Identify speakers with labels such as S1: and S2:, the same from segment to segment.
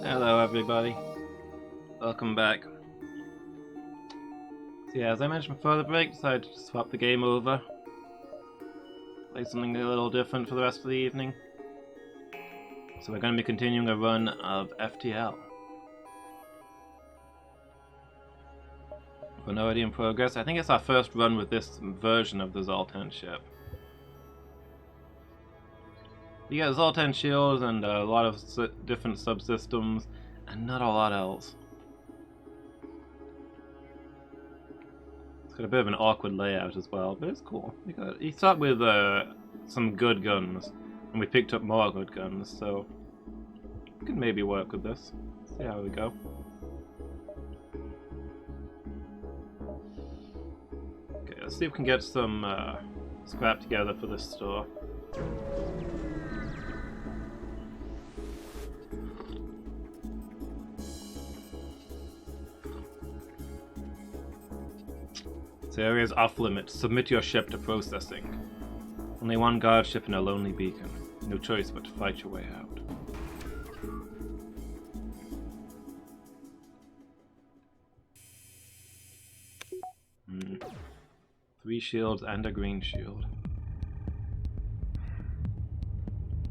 S1: Hello everybody, welcome back. So yeah, as I mentioned before the break, decided to swap the game over. Play something a little different for the rest of the evening. So we're going to be continuing a run of FTL. Run already in progress. I think it's our first run with this version of the Zoltan ship. You get Zoltan shields and a lot of different subsystems, and not a lot else. It's got a bit of an awkward layout as well, but it's cool. You start with some good guns, and we picked up more good guns, so we can maybe work with this. See how we go. Okay, let's see if we can get some scrap together for this store. This area is off limits. Submit your ship to processing. Only one guard ship and a lonely beacon. No choice but to fight your way out. 3 shields and a green shield.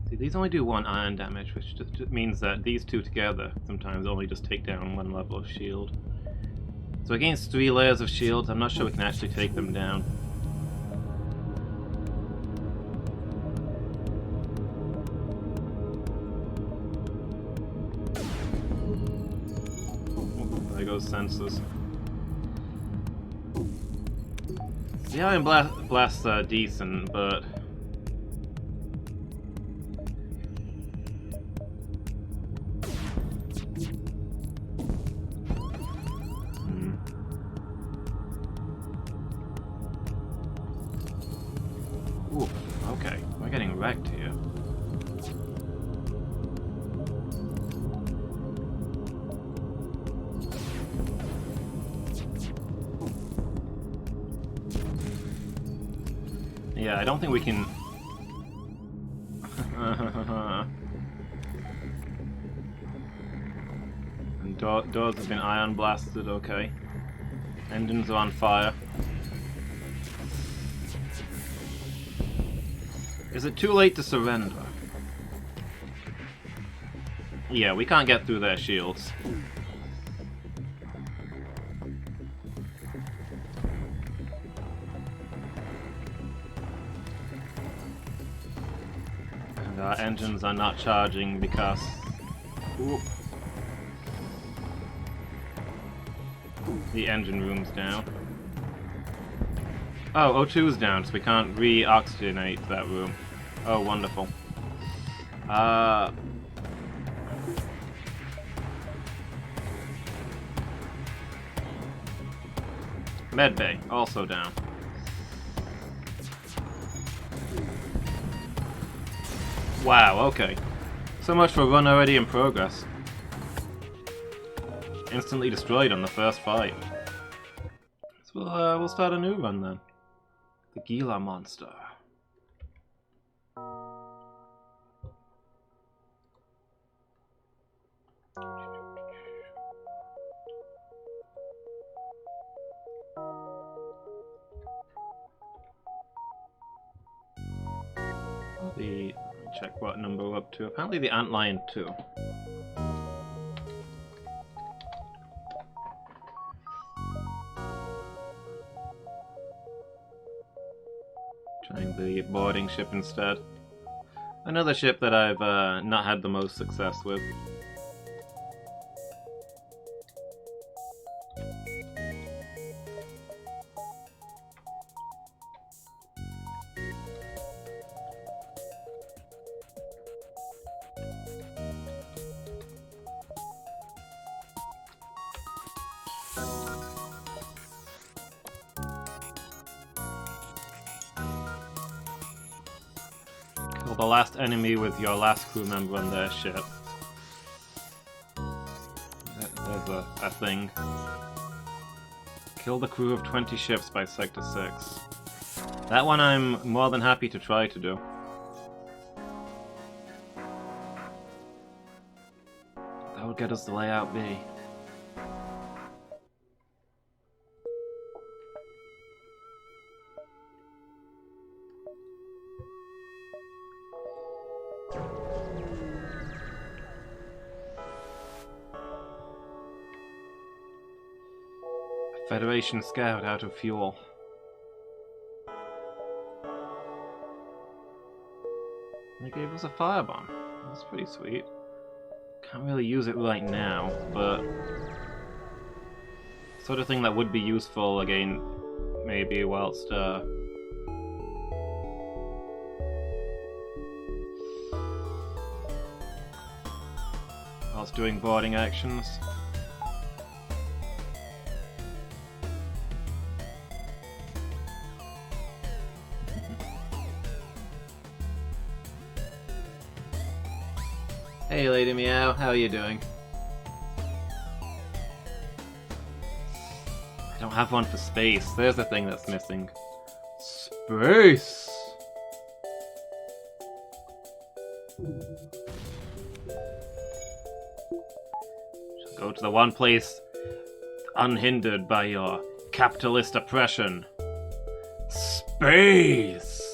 S1: See, these only do 1 iron damage, which just means that these two together sometimes only just take down 1 level of shield. So against 3 layers of shields, I'm not sure we can actually take them down. Oh, there goes sensors. The iron blasts are decent, but ooh, okay, we're getting wrecked here. Yeah, I don't think we can... And doors have been ion blasted, okay. Engines are on fire. Is it too late to surrender? Yeah, we can't get through their shields. And our engines are not charging because... Oop. The engine room's down. Oh, O2's down, so we can't re-oxygenate that room. Oh, wonderful. Medbay, also down. Wow, okay. So much for a run already in progress. Instantly destroyed on the first fight. So we'll start a new run then. The Gila monster. Let me check what number we're up to. Apparently the Antlion 2. Trying the boarding ship instead. Another ship that I've not had the most success with. Kill the last enemy with your last crew member on their ship. There's a thing. Kill the crew of 20 ships by Sector 6. That one I'm more than happy to try to do. will get us the layout B. Federation scout out of fuel. They gave us a firebomb. That's pretty sweet. Can't really use it right now, but sort of thing that would be useful again, maybe whilst doing boarding actions. Hey Lady Meow, how are you doing? I don't have one for space. There's the thing that's missing. Space! Go to the one place unhindered by your capitalist oppression. Space!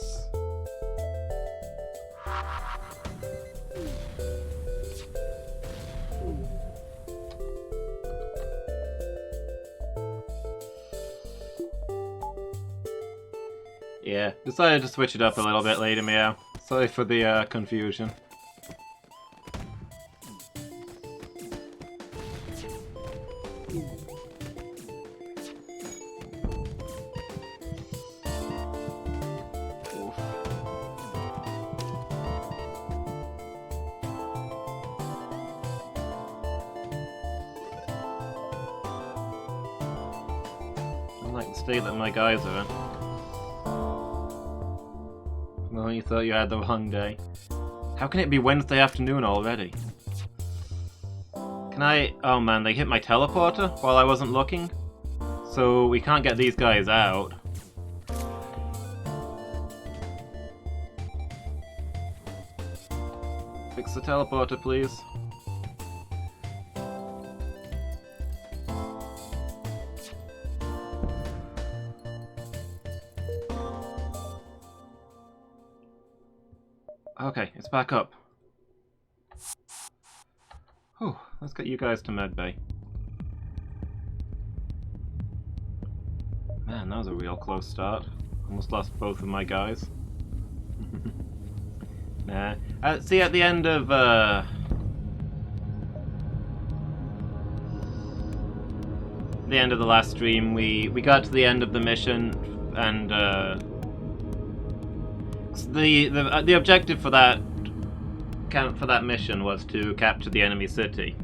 S1: Yeah, decided to switch it up a little bit later, Meow. Sorry for the confusion. I like the state that my guys are in. Well, you thought you had the wrong day. How can it be Wednesday afternoon already? Can I... Oh man, they hit my teleporter while I wasn't looking? So we can't get these guys out. Fix the teleporter, please. Okay, it's back up. Whew, let's get you guys to medbay. Man, that was a real close start. Almost lost both of my guys. Nah. See, at the end of the last stream, we got to the end of the mission, and the objective for that mission was to capture the enemy city.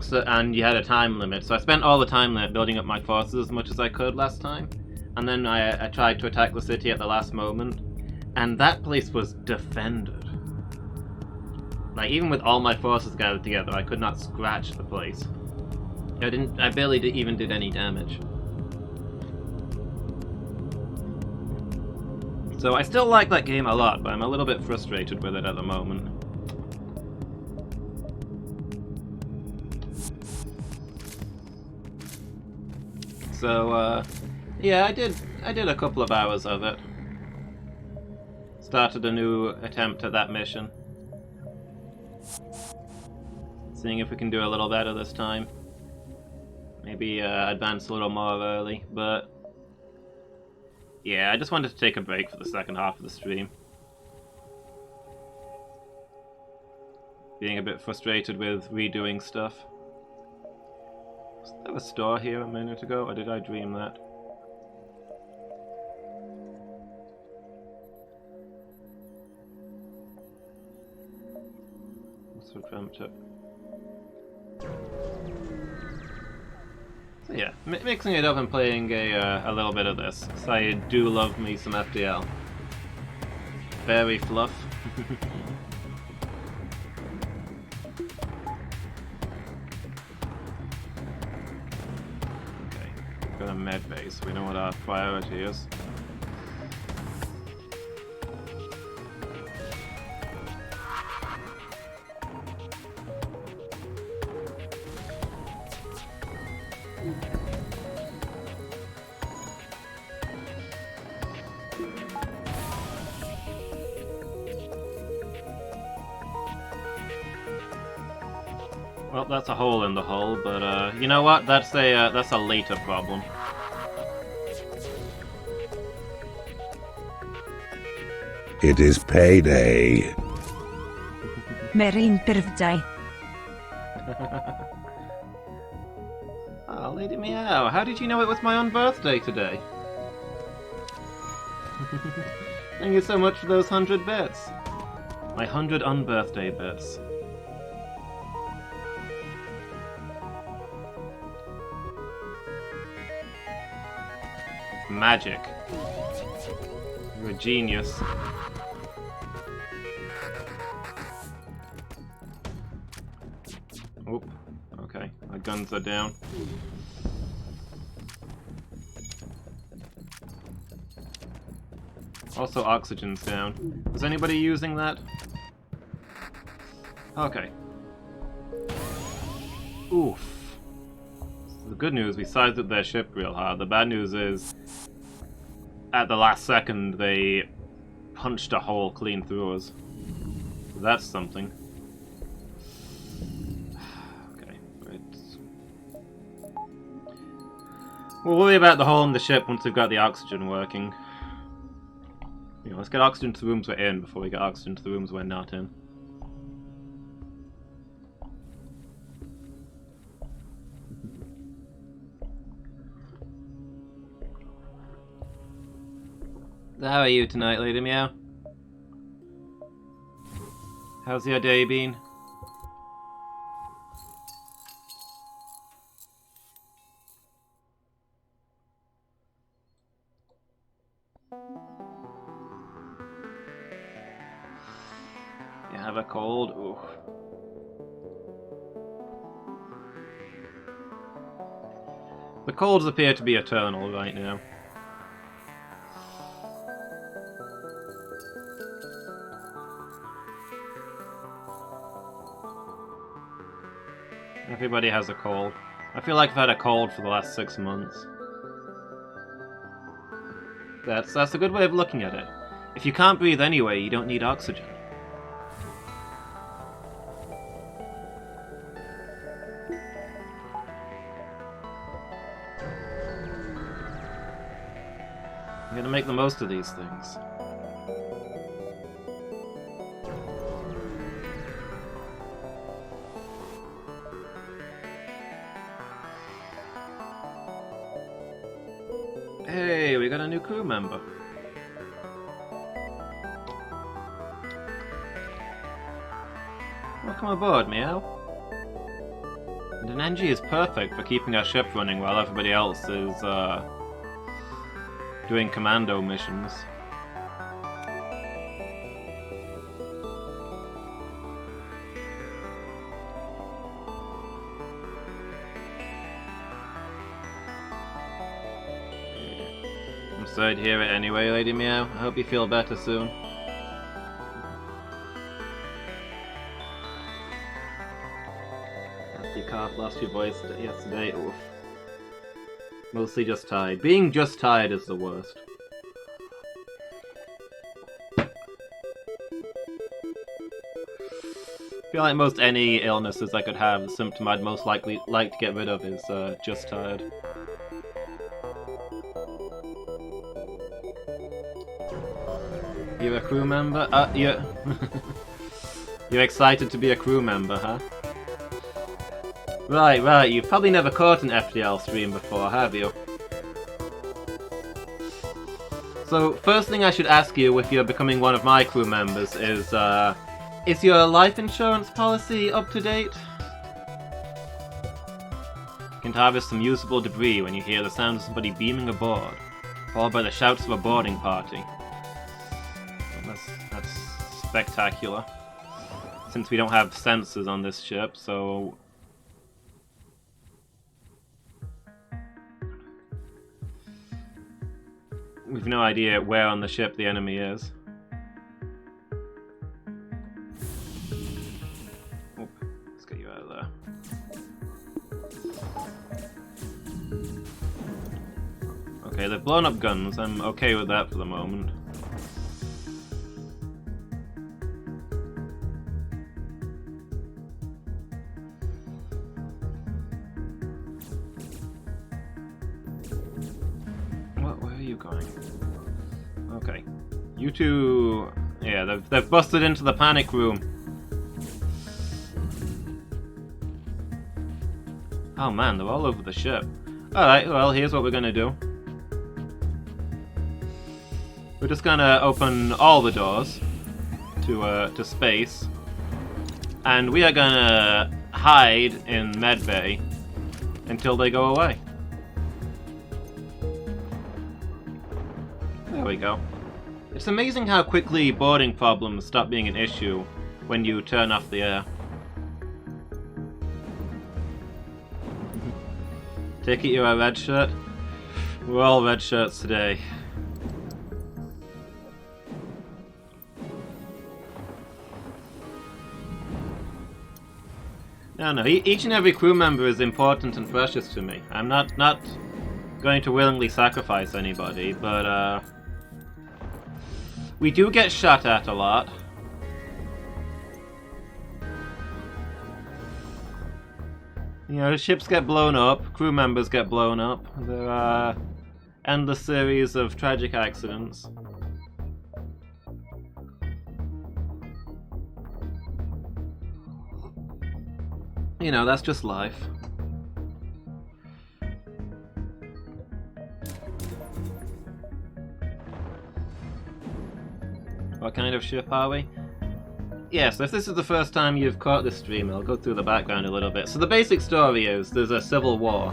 S1: So, and you had a time limit, so I spent all the time limit building up my forces as much as I could last time, and then I tried to attack the city at the last moment, and that place was defended. Like, even with all my forces gathered together, I could not scratch the place. I barely even did any damage. So I still like that game a lot, but I'm a little bit frustrated with it at the moment. So, yeah, I did a couple of hours of it. Started a new attempt at that mission. Seeing if we can do a little better this time. Maybe advance a little more early, but... yeah, I just wanted to take a break for the second half of the stream. Being a bit frustrated with redoing stuff. Was there a store here a minute ago, or did I dream that? Must have dreamt it. So yeah, mixing it up and playing a little bit of this. So I do love me some FTL. Very fluff. Okay, got a med base. We know what our priority is. Well, that's a hole in the hull, but you know what? That's a later problem.
S2: It is payday.
S3: Merin birthday.
S1: Oh, Lady Meow, how did you know it was my own birthday today? Thank you so much for those 100 bits. My 100 unbirthday bits. Magic. You're a genius. Oop. Okay, my guns are down. Also, oxygen's down. Is anybody using that? Okay. Oof. So the good news, we sized up their ship real hard. The bad news is, at the last second, they punched a hole clean through us. So that's something. Okay, right. We'll worry about the hole in the ship once we've got the oxygen working. You know, let's get oxygen to the rooms we're in before we get oxygen to the rooms we're not in. How are you tonight, Lady Meow? How's your day been? You have a cold? Ooh. The colds appear to be eternal right now. Everybody has a cold. I feel like I've had a cold for the last 6 months. That's a good way of looking at it. If you can't breathe anyway, you don't need oxygen. You gotta make the most of these things. Hey, we got a new crew member. Welcome aboard, Meow. And an NG is perfect for keeping our ship running while everybody else is, doing commando missions. I'm sorry to hear it anyway, Lady Meow. I hope you feel better soon. Nasty cough, lost your voice yesterday. Oof. Mostly just tired. Being just tired is the worst. I feel like most any illnesses I could have, the symptom I'd most likely like to get rid of is just tired. You're a crew member? You're... You're excited to be a crew member, huh? Right, you've probably never caught an FTL stream before, have you? So, first thing I should ask you if you're becoming one of my crew members is your life insurance policy up to date? You can harvest some usable debris when you hear the sound of somebody beaming aboard, followed by the shouts of a boarding party. That's spectacular. Since we don't have sensors on this ship, so... we've no idea where on the ship the enemy is. Oh, let's get you out of there. Okay, they've blown up guns. I'm okay with that for the moment. going. Okay. You two... Yeah, they've busted into the panic room. Oh man, they're all over the ship. Alright, well, here's what we're gonna do. We're just gonna open all the doors to space. And we are gonna hide in medbay until they go away. There we go. It's amazing how quickly boarding problems stop being an issue when you turn off the air. Take it you're a red shirt? We're all red shirts today. No, each and every crew member is important and precious to me. I'm not going to willingly sacrifice anybody, but we do get shot at a lot. You know, ships get blown up, crew members get blown up. There are endless series of tragic accidents. You know, that's just life. What kind of ship are we? Yes, if this is the first time you've caught this stream, I'll go through the background a little bit. So the basic story is, there's a civil war.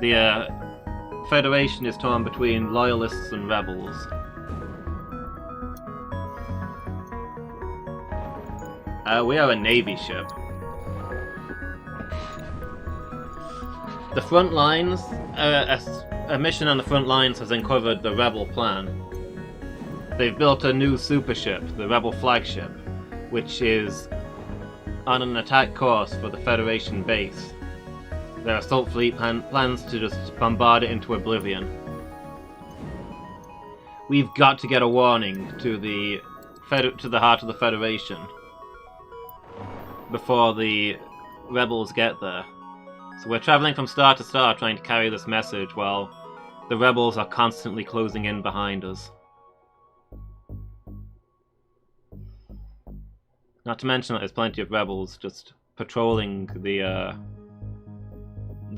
S1: The Federation is torn between loyalists and rebels. We are a Navy ship. The front lines, a mission on the front lines has uncovered the rebel plan. They've built a new super ship, the rebel flagship, which is on an attack course for the Federation base. Their assault fleet plans to just bombard it into oblivion. We've got to get a warning to the heart of the Federation before the rebels get there. So we're traveling from star to star trying to carry this message while the rebels are constantly closing in behind us. Not to mention that there's plenty of rebels just patrolling the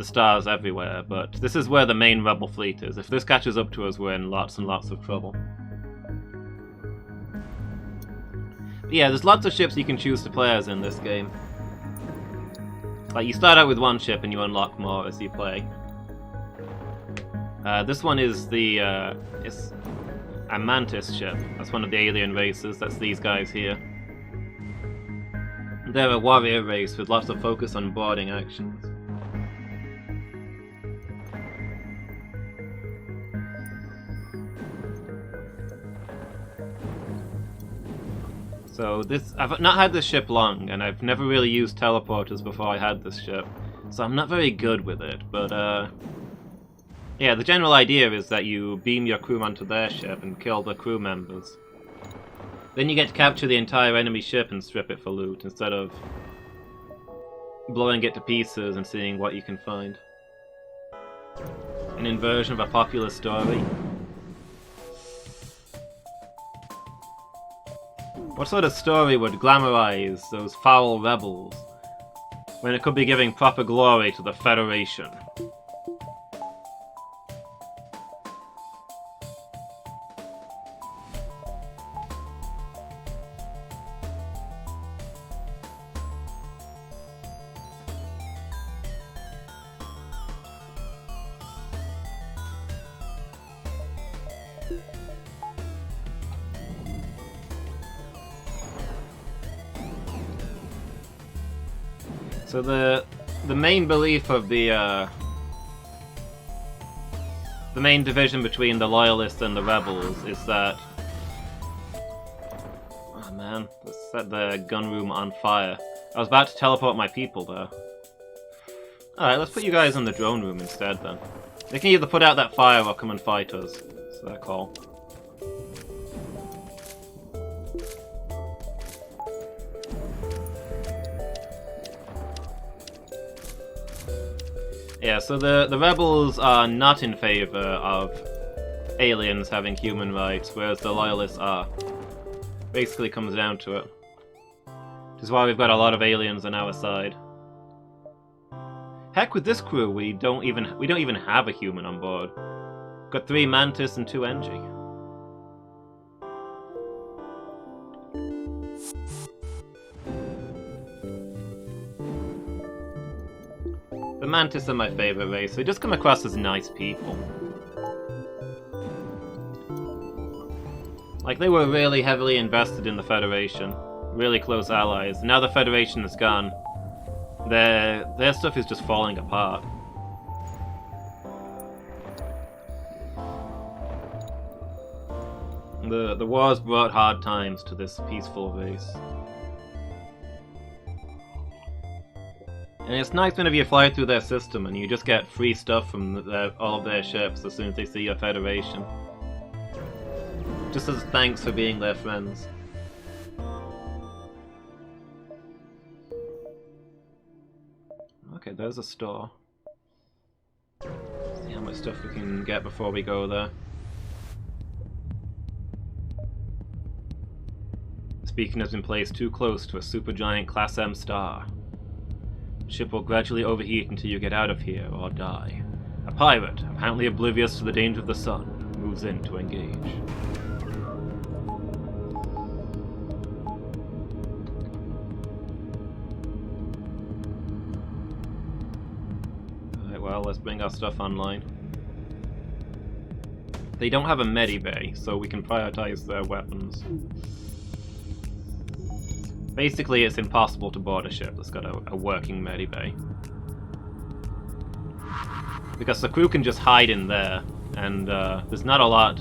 S1: stars everywhere, but this is where the main rebel fleet is. If this catches up to us, we're in lots and lots of trouble. But yeah, there's lots of ships you can choose to play as in this game. Like, you start out with one ship and you unlock more as you play. This one is it's a Mantis ship. That's one of the alien races. That's these guys here. They're a warrior race with lots of focus on boarding actions. So I've not had this ship long, and I've never really used teleporters before I had this ship, so I'm not very good with it, but yeah, the general idea is that you beam your crew onto their ship and kill the crew members. Then you get to capture the entire enemy ship and strip it for loot, instead of blowing it to pieces and seeing what you can find. An inversion of a popular story. What sort of story would glamorize those foul rebels when it could be giving proper glory to the Federation? So the main belief of the main division between the loyalists and the rebels is that, oh man, let's set the gun room on fire. I was about to teleport my people there. Alright, let's put you guys in the drone room instead then. They can either put out that fire or come and fight us. It's their call. Yeah, so the rebels are not in favor of aliens having human rights, whereas the loyalists are. Basically comes down to it. Which is why we've got a lot of aliens on our side. Heck, with this crew, we don't even have a human on board. We've got 3 Mantis and 2 Engi. The Mantis are my favorite race. They just come across as nice people. Like, they were really heavily invested in the Federation. Really close allies. Now the Federation is gone. Their stuff is just falling apart. The wars brought hard times to this peaceful race. And it's nice whenever you fly through their system and you just get free stuff from all of their ships as soon as they see your Federation. Just as thanks for being their friends. Okay, there's a store. See how much stuff we can get before we go there. This beacon has been placed too close to a supergiant Class M star. The ship will gradually overheat until you get out of here or die. A pirate, apparently oblivious to the danger of the sun, moves in to engage. Alright, well, let's bring our stuff online. They don't have a medibay, so we can prioritize their weapons. Basically, it's impossible to board a ship that's got a working medibay. Because the crew can just hide in there, and there's not a lot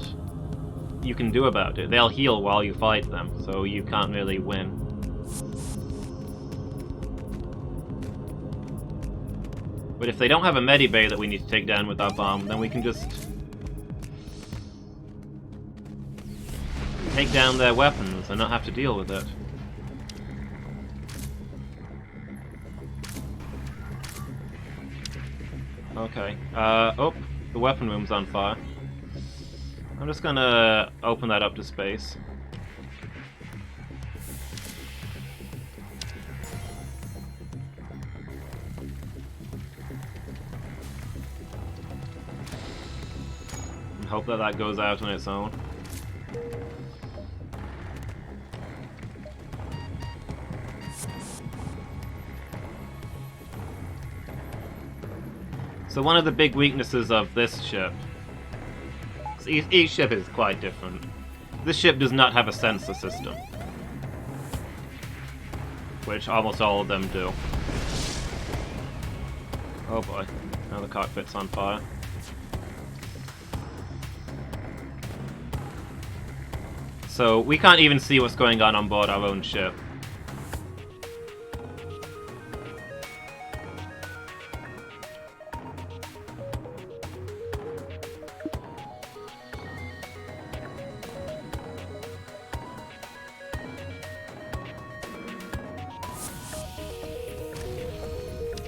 S1: you can do about it. They'll heal while you fight them, so you can't really win. But if they don't have a medibay that we need to take down with our bomb, then we can just take down their weapons and not have to deal with it. Okay, oh, the weapon room's on fire. I'm just gonna open that up to space. And hope that that goes out on its own. So one of the big weaknesses of this ship, each ship is quite different. This ship does not have a sensor system, which almost all of them do. Oh boy, now the cockpit's on fire. So we can't even see what's going on board our own ship.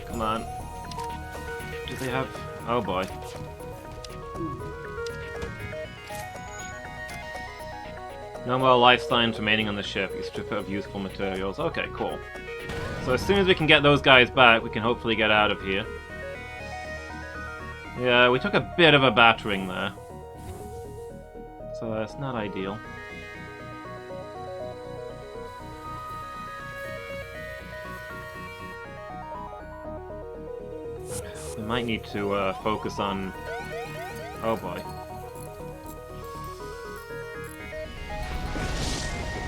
S1: Come on. Do they have... Oh boy. No more life signs remaining on the ship. You strip it of useful materials. Okay, cool. So as soon as we can get those guys back, we can hopefully get out of here. Yeah, we took a bit of a battering there. So that's not ideal. We might need to focus on... Oh boy.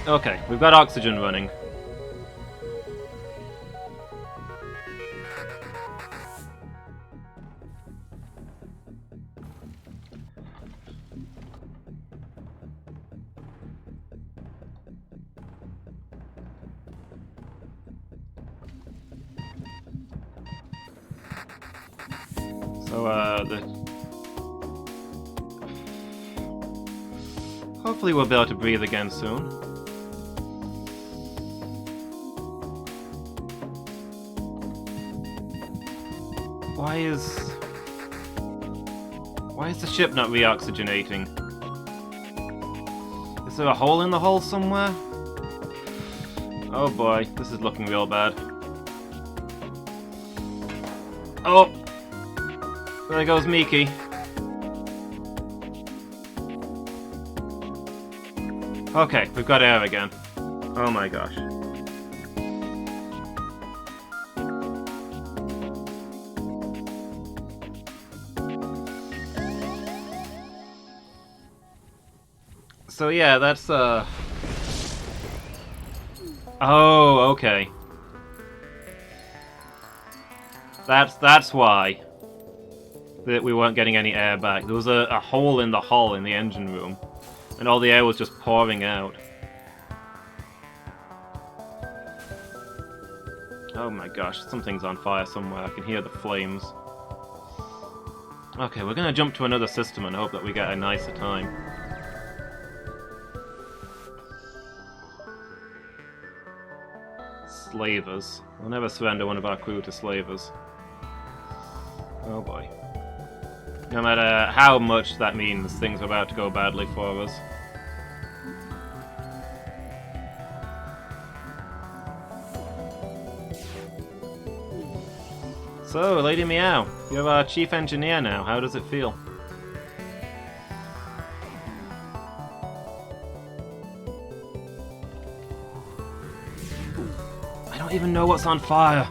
S1: Okay, we've got oxygen running. So, hopefully we'll be able to breathe again soon. Why is the ship not reoxygenating? there a hole in the hull somewhere? Oh boy, this is looking real bad. Oh! There goes Miki. Okay, we've got air again. Oh my gosh. So yeah, that's Oh, okay. That's why that we weren't getting any air back. There was a hole in the hull in the engine room, and all the air was just pouring out. Oh my gosh, something's on fire somewhere. I can hear the flames. Okay, we're gonna jump to another system and hope that we get a nicer time. Slavers. We'll never surrender one of our crew to slavers. Oh boy. No matter how much that means, things are about to go badly for us. So, Lady Meow, you're our chief engineer now. How does it feel? I don't even know what's on fire.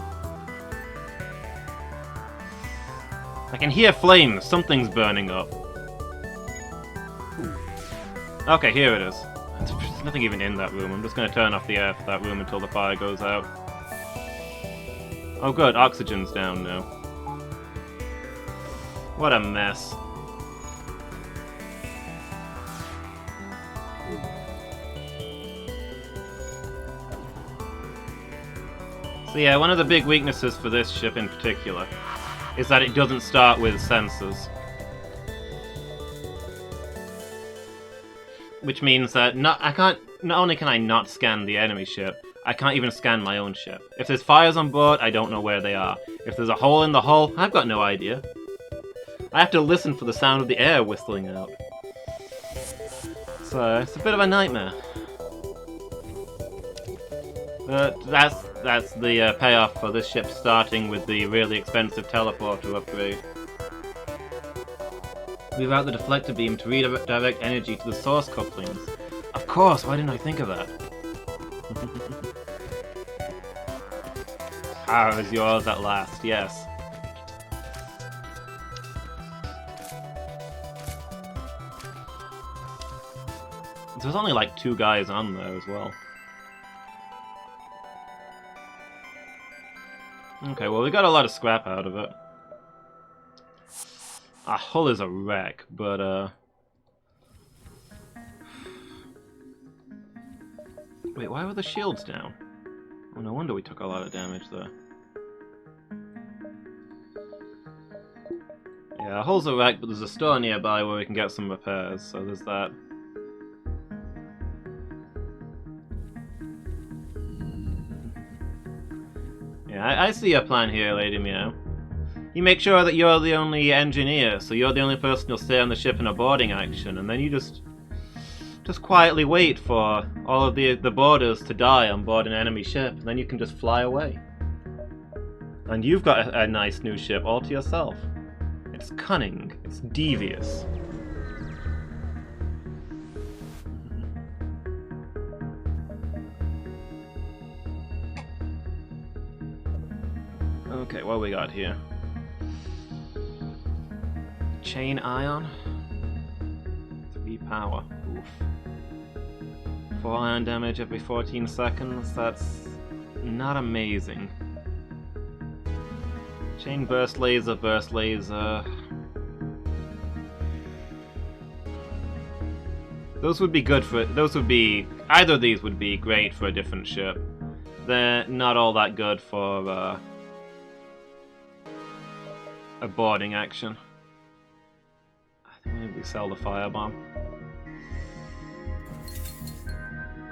S1: I can hear flames. Something's burning up. Okay, here it is. There's nothing even in that room. I'm just going to turn off the air for that room until the fire goes out. Oh good, oxygen's down now. What a mess. So yeah, one of the big weaknesses for this ship in particular is that it doesn't start with sensors. Which means that not only can I not scan the enemy ship, I can't even scan my own ship. If there's fires on board, I don't know where they are. If there's a hole in the hull, I've got no idea. I have to listen for the sound of the air whistling out. So, it's a bit of a nightmare. But that's the payoff for this ship starting with the really expensive teleporter upgrade. We route the deflector beam to redirect energy to the source couplings. Of course, why didn't I think of that? Power is yours at last, yes. There's only like 2 guys on there as well. Okay, well we got a lot of scrap out of it. Our hull is a wreck, but wait, why were the shields down? Oh, no wonder we took a lot of damage there. Yeah, our hull's a wreck, but there's a store nearby where we can get some repairs, so there's that. Yeah, I see your plan here, Lady Meow. You make sure that you're the only engineer, so you're the only person who'll stay on the ship in a boarding action, and then you just quietly wait for all of the boarders to die on board an enemy ship, and then you can just fly away. And you've got a nice new ship all to yourself. It's cunning. It's devious. Okay, what we got here? Chain ion? 3 power. Oof. 4 ion damage every 14 seconds. That's not amazing. Chain burst laser, burst laser. Those would be good for. Either of these would be great for a different ship. They're not all that good for a boarding action. I think maybe we sell the firebomb.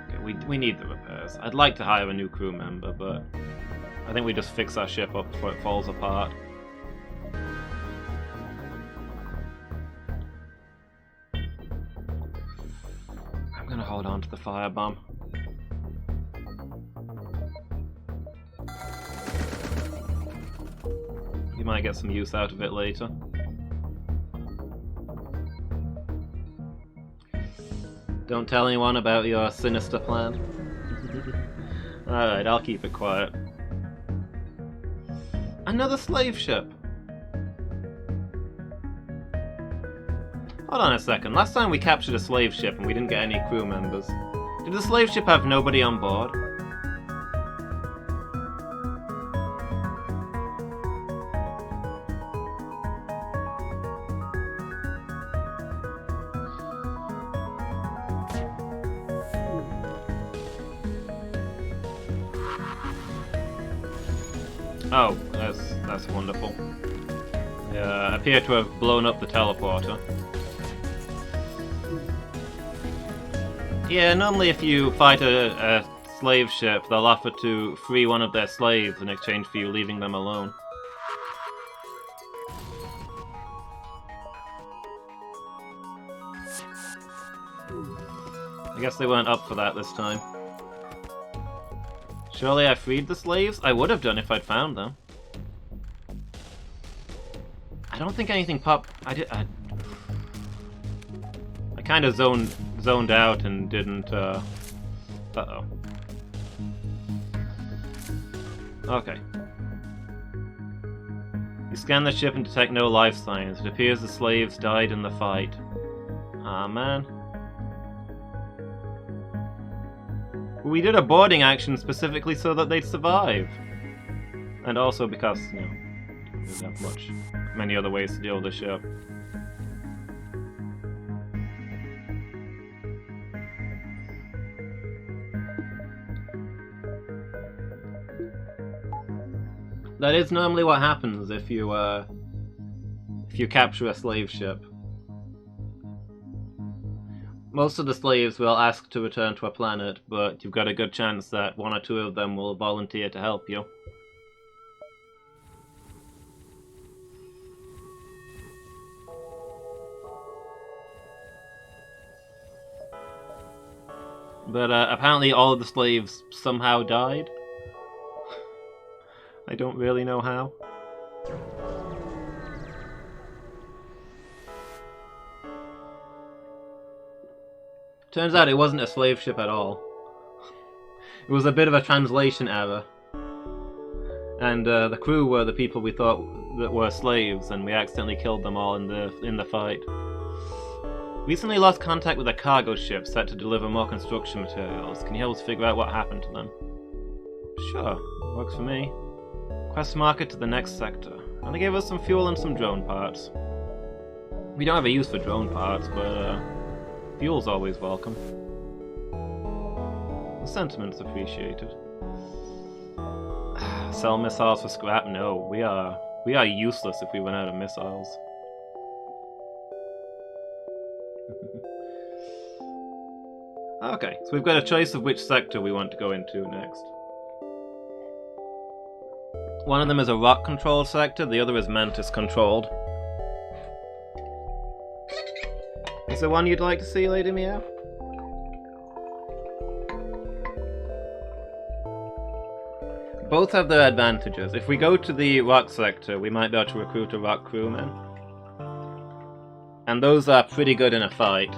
S1: Okay, we need the repairs. I'd like to hire a new crew member, but I think we just fix our ship up before it falls apart. I'm gonna hold on onto the firebomb. You might get some use out of it later. Don't tell anyone about your sinister plan. Alright, I'll keep it quiet. Another slave ship! Hold on a second, last time we captured a slave ship and we didn't get any crew members. Did the slave ship have nobody on board? Oh, that's wonderful. Yeah, appear to have blown up the teleporter. Yeah, normally if you fight a slave ship, they'll offer to free one of their slaves in exchange for you leaving them alone. I guess they weren't up for that this time. Surely I freed the slaves? I would have done if I'd found them. I don't think anything popped. I kind of zoned out and didn't. Uh-oh. Okay. You scan the ship and detect no life signs. It appears the slaves died in the fight. Ah, man. We did a boarding action specifically so that they'd survive. And also because, you know, there's not many other ways to deal with the ship. That is normally what happens if you capture a slave ship. Most of the slaves will ask to return to a planet, but you've got a good chance that one or two of them will volunteer to help you. But apparently all of the slaves somehow died. I don't really know how. Turns out it wasn't a slave ship at all. It was a bit of a translation error. And the crew were the people we thought that were slaves, and we accidentally killed them all in the fight. Recently lost contact with a cargo ship set to deliver more construction materials. Can you help us figure out what happened to them? Sure, works for me. Quest marker to the next sector. And they gave us some fuel and some drone parts. We don't have a use for drone parts, but fuel's always welcome. The sentiment's appreciated. Sell missiles for scrap? No, we are useless if we run out of missiles. Okay, so we've got a choice of which sector we want to go into next. One of them is a rock-controlled sector, the other is mantis-controlled. Is there one you'd like to see, Lady Meow? Both have their advantages. If we go to the rock sector, we might be able to recruit a rock crewman. And those are pretty good in a fight.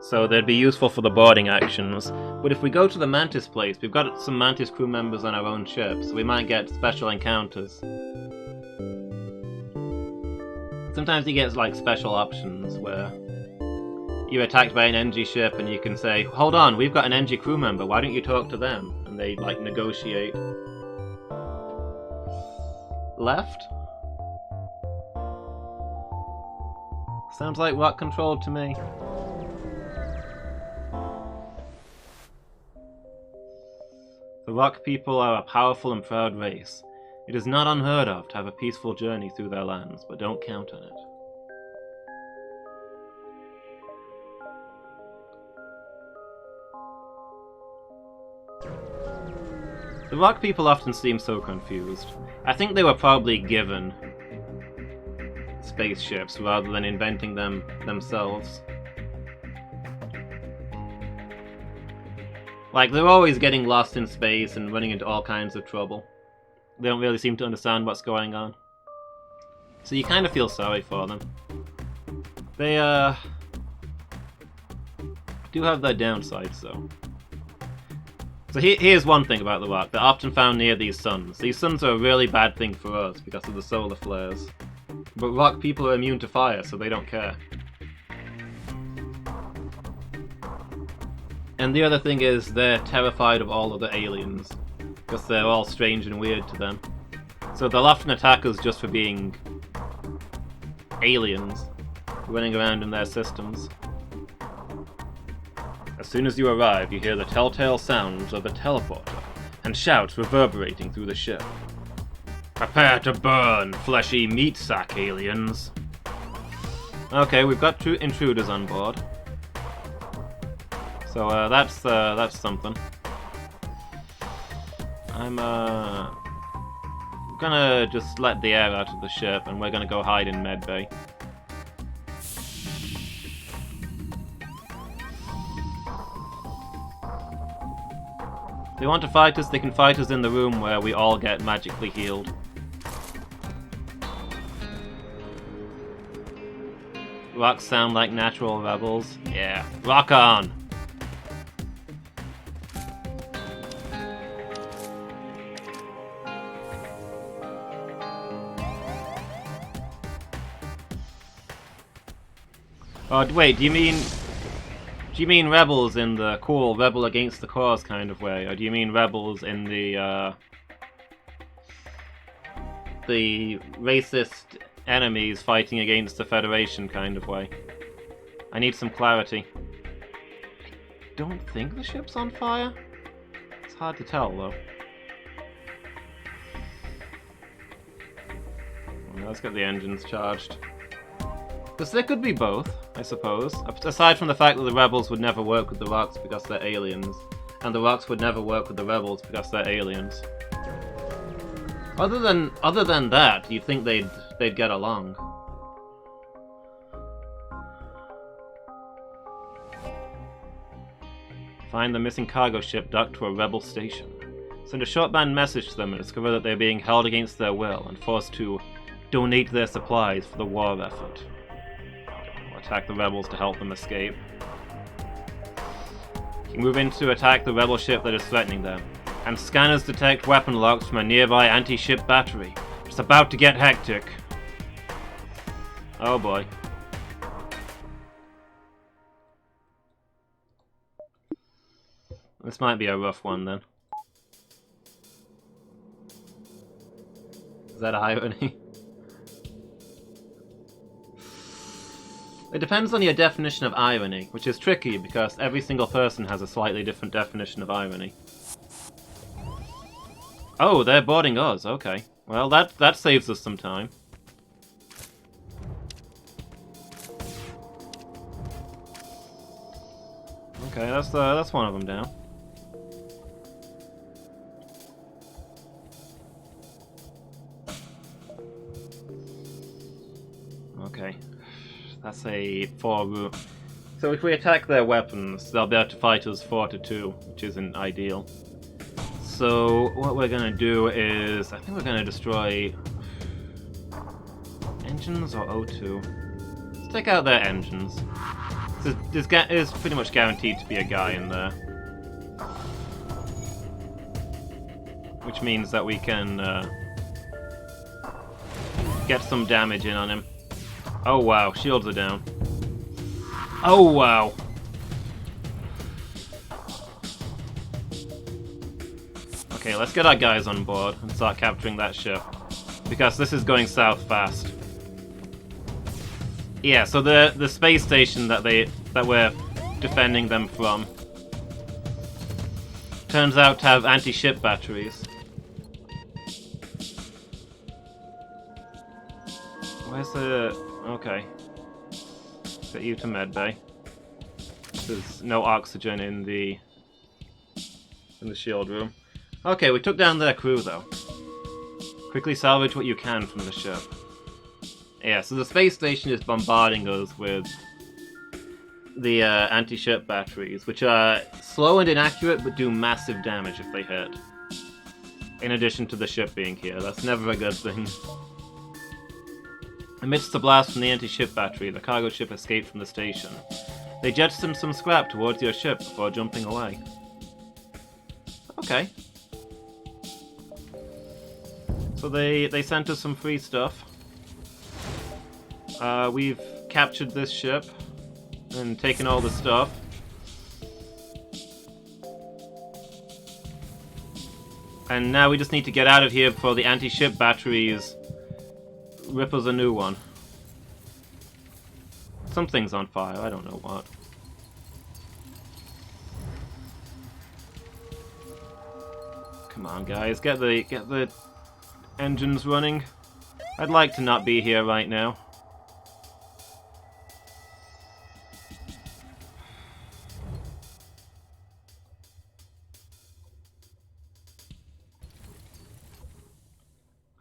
S1: So they'd be useful for the boarding actions. But if we go to the Mantis place, we've got some Mantis crew members on our own ship, so we might get special encounters. Sometimes you get like special options where you're attacked by an NG ship and you can say, hold on, we've got an NG crew member, why don't you talk to them? And they like negotiate. Left? Sounds like rock controlled to me. The rock people are a powerful and proud race. It is not unheard of to have a peaceful journey through their lands, but don't count on it. The rock people often seem so confused. I think they were probably given spaceships rather than inventing them themselves. Like, they're always getting lost in space and running into all kinds of trouble. They don't really seem to understand what's going on. So you kind of feel sorry for them. They, do have their downsides, though. So here's one thing about the rock. They're often found near these suns. These suns are a really bad thing for us because of the solar flares. But rock people are immune to fire, so they don't care. And the other thing is they're terrified of all other aliens, because they're all strange and weird to them. So they'll often attack us just for being aliens, running around in their systems. As soon as you arrive, you hear the telltale sounds of a teleporter, and shouts reverberating through the ship. Prepare to burn, fleshy meat sack aliens. Okay, we've got two intruders on board. So that's something. I'm gonna just let the air out of the ship, and we're gonna go hide in medbay. If they want to fight us, they can fight us in the room where we all get magically healed. Rocks sound like natural rebels. Yeah, rock on! Oh, wait, do you mean rebels in the cool rebel against the cause kind of way, or do you mean rebels in the racist enemies fighting against the Federation kind of way? I need some clarity. I don't think the ship's on fire. It's hard to tell, though. Well, let's get the engines charged. Because there could be both, I suppose. Aside from the fact that the rebels would never work with the rocks because they're aliens, and the rocks would never work with the rebels because they're aliens. Other than that, you'd think they'd get along. Find the missing cargo ship docked to a rebel station. Send a short-band message to them and discover that they're being held against their will and forced to donate their supplies for the war effort. Attack the rebels to help them escape. You can move in to attack the rebel ship that is threatening them. And scanners detect weapon locks from a nearby anti-ship battery. It's about to get hectic. Oh boy. This might be a rough one then. Is that irony? It depends on your definition of irony, which is tricky because every single person has a slightly different definition of irony. Oh, they're boarding us, okay. Well, that saves us some time. Okay, that's one of them down. Okay. That's a 4 room. So if we attack their weapons, they'll be able to fight us 4-2, which isn't ideal. So what we're gonna do is, I think we're gonna destroy engines or O2. Let's take out their engines. There's pretty much guaranteed to be a guy in there, which means that we can get some damage in on him. Oh wow, shields are down. Oh wow. Okay, let's get our guys on board and start capturing that ship, because this is going south fast. Yeah, so the space station that we're defending them from turns out to have anti-ship batteries. Where's the... okay. Get you to medbay. There's no oxygen in the shield room. Okay, we took down their crew though. Quickly salvage what you can from the ship. Yeah, so the space station is bombarding us with the anti-ship batteries, which are slow and inaccurate, but do massive damage if they hit. In addition to the ship being here, that's never a good thing. Amidst the blast from the anti-ship battery, the cargo ship escaped from the station. They jettisoned some scrap towards your ship before jumping away. Okay. So they sent us some free stuff. We've captured this ship and taken all the stuff. And now we just need to get out of here before the anti-ship batteries rip us a new one. Something's on fire, I don't know what. Come on, guys, get the engines running. I'd like to not be here right now.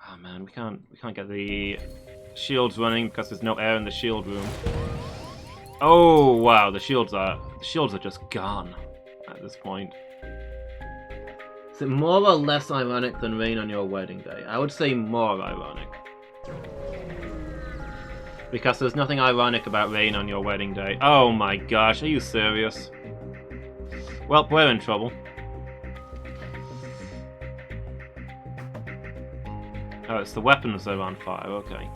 S1: Oh man, we can't get the shields running because there's no air in the shield room. Oh wow, the shields are just gone at this point. Is it more or less ironic than rain on your wedding day? I would say more ironic. Because there's nothing ironic about rain on your wedding day. Oh my gosh, are you serious? Well, we're in trouble. Oh, it's the weapons that are on fire, okay.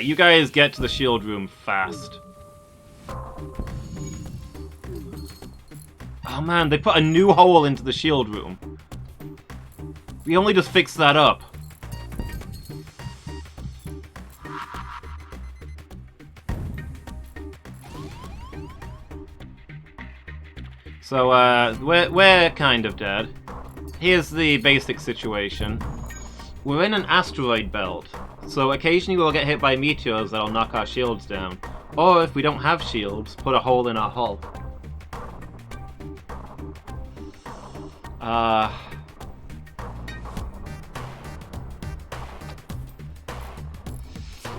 S1: You guys get to the shield room fast. Oh man, they put a new hole into the shield room. We only just fixed that up. So, we're kind of dead. Here's the basic situation. We're in an asteroid belt, so occasionally we'll get hit by meteors that'll knock our shields down. Or if we don't have shields, put a hole in our hull.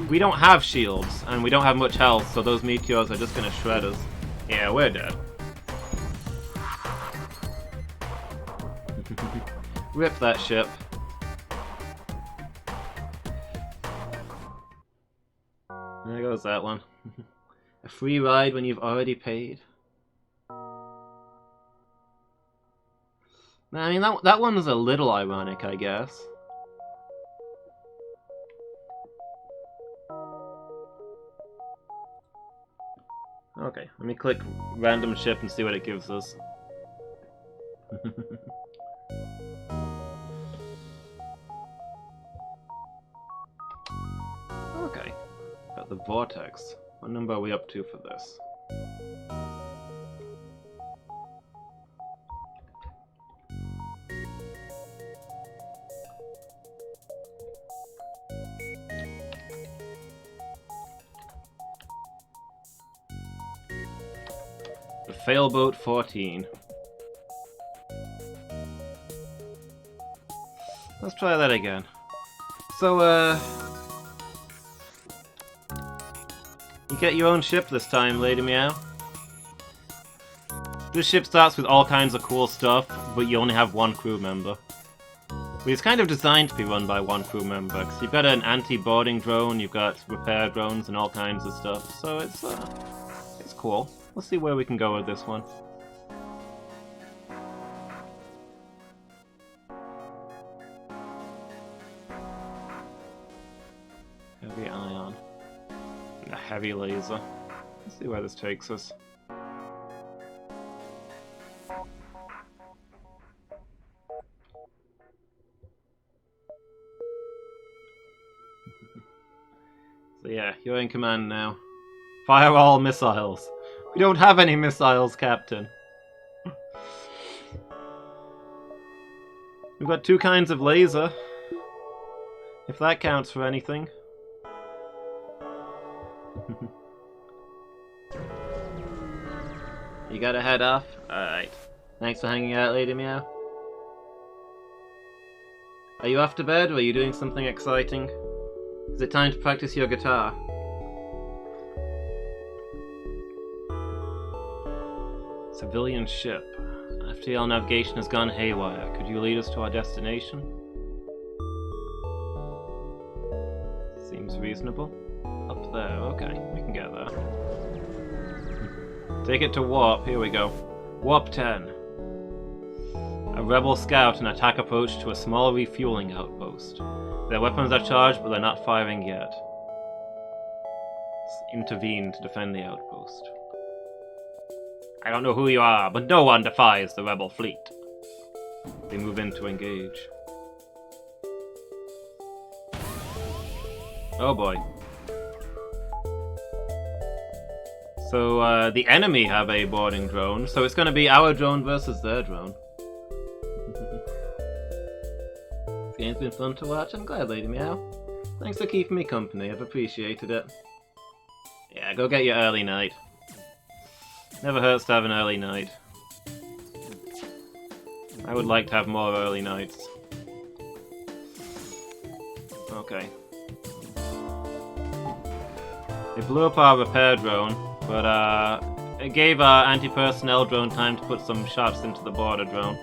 S1: We don't have shields, and we don't have much health, so those meteors are just gonna shred us. Yeah, we're dead. Rip that ship. There goes that one. A free ride when you've already paid. I mean, that one was a little ironic, I guess. Okay, let me click random ship and see what it gives us. Okay, got the vortex. What number are we up to for this? The Failboat 14. Let's try that again. So, you get your own ship this time, Lady Meow. This ship starts with all kinds of cool stuff, but you only have one crew member. But it's kind of designed to be run by one crew member, because you've got an anti-boarding drone, you've got repair drones, and all kinds of stuff, so it's cool. Let's see where we can go with this one. Heavy ion. And a heavy laser. Let's see where this takes us. So yeah, you're in command now. Fire all missiles. We don't have any missiles, Captain. We've got two kinds of laser. If that counts for anything. You gotta head off? Alright. Thanks for hanging out, Lady Meow. Are you off to bed, or are you doing something exciting? Is it time to practice your guitar? Civilian ship. FTL navigation has gone haywire. Could you lead us to our destination? Seems reasonable. Up there, okay, we can get there. Take it to warp, here we go. Warp 10. A rebel scout and attack approach to a small refueling outpost. Their weapons are charged, but they're not firing yet. Intervene to defend the outpost. I don't know who you are, but no one defies the rebel fleet. They move in to engage. Oh boy. So, the enemy have a boarding drone, so it's going to be our drone versus their drone. This game's been fun to watch. I'm glad, Lady Meow. Thanks for keeping me company. I've appreciated it. Yeah, go get your early night. Never hurts to have an early night. I would like to have more early nights. Okay. They blew up our repair drone, but it gave our anti-personnel drone time to put some shots into the border drone.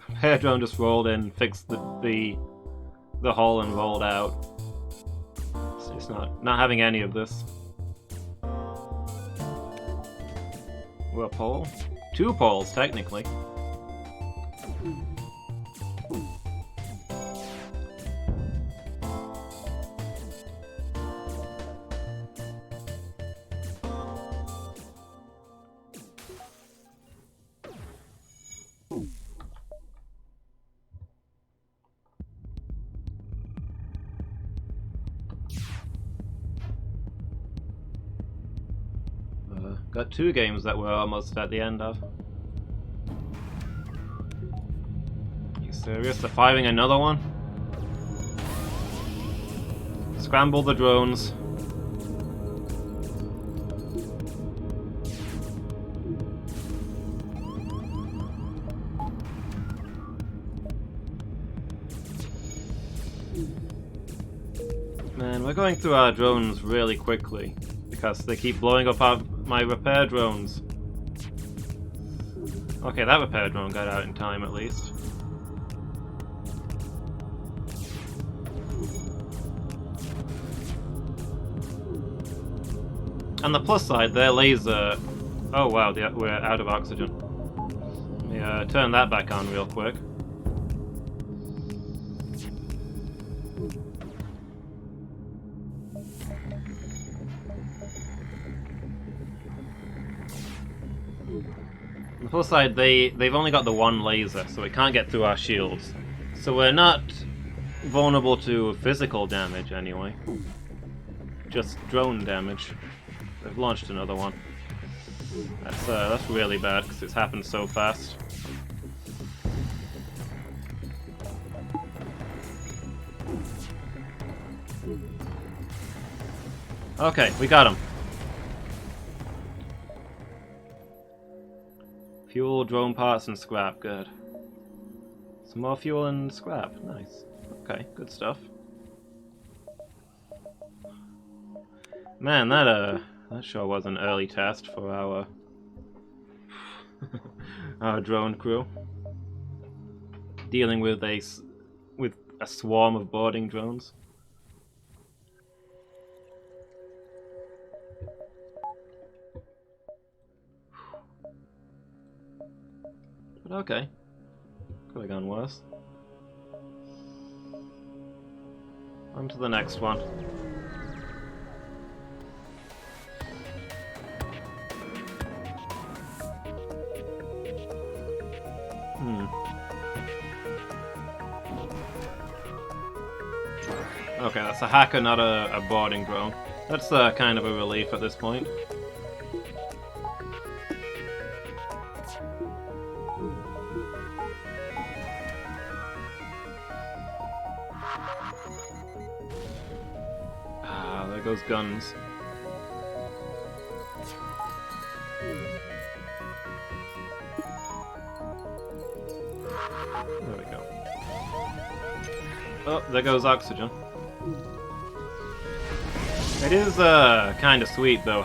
S1: Repair drone just rolled in, fixed the hole and rolled out. It's not having any of this. We're a pole? 2 poles, technically. Got 2 games that we're almost at the end of. You serious? They're firing another one? Scramble the drones. Man, we're going through our drones really quickly because they keep blowing up my repair drones. Okay, that repair drone got out in time at least. On the plus side, their laser... Oh wow, we're out of oxygen. Let me turn that back on real quick. On the plus side, they've only got the 1 laser, so it can't get through our shields. So we're not vulnerable to physical damage anyway. Just drone damage. They've launched another one. That's really bad because it's happened so fast. Okay, we got him. Fuel, drone parts, and scrap. Good. Some more fuel and scrap. Nice. Okay, good stuff. Man, that sure was an early test for our our drone crew. Dealing with a swarm of boarding drones. But okay. Could have gone worse. On to the next one. Okay, that's a hacker, not a boarding drone. That's kind of a relief at this point. Ah, there goes guns. Oh, there goes oxygen. It is kind of sweet though,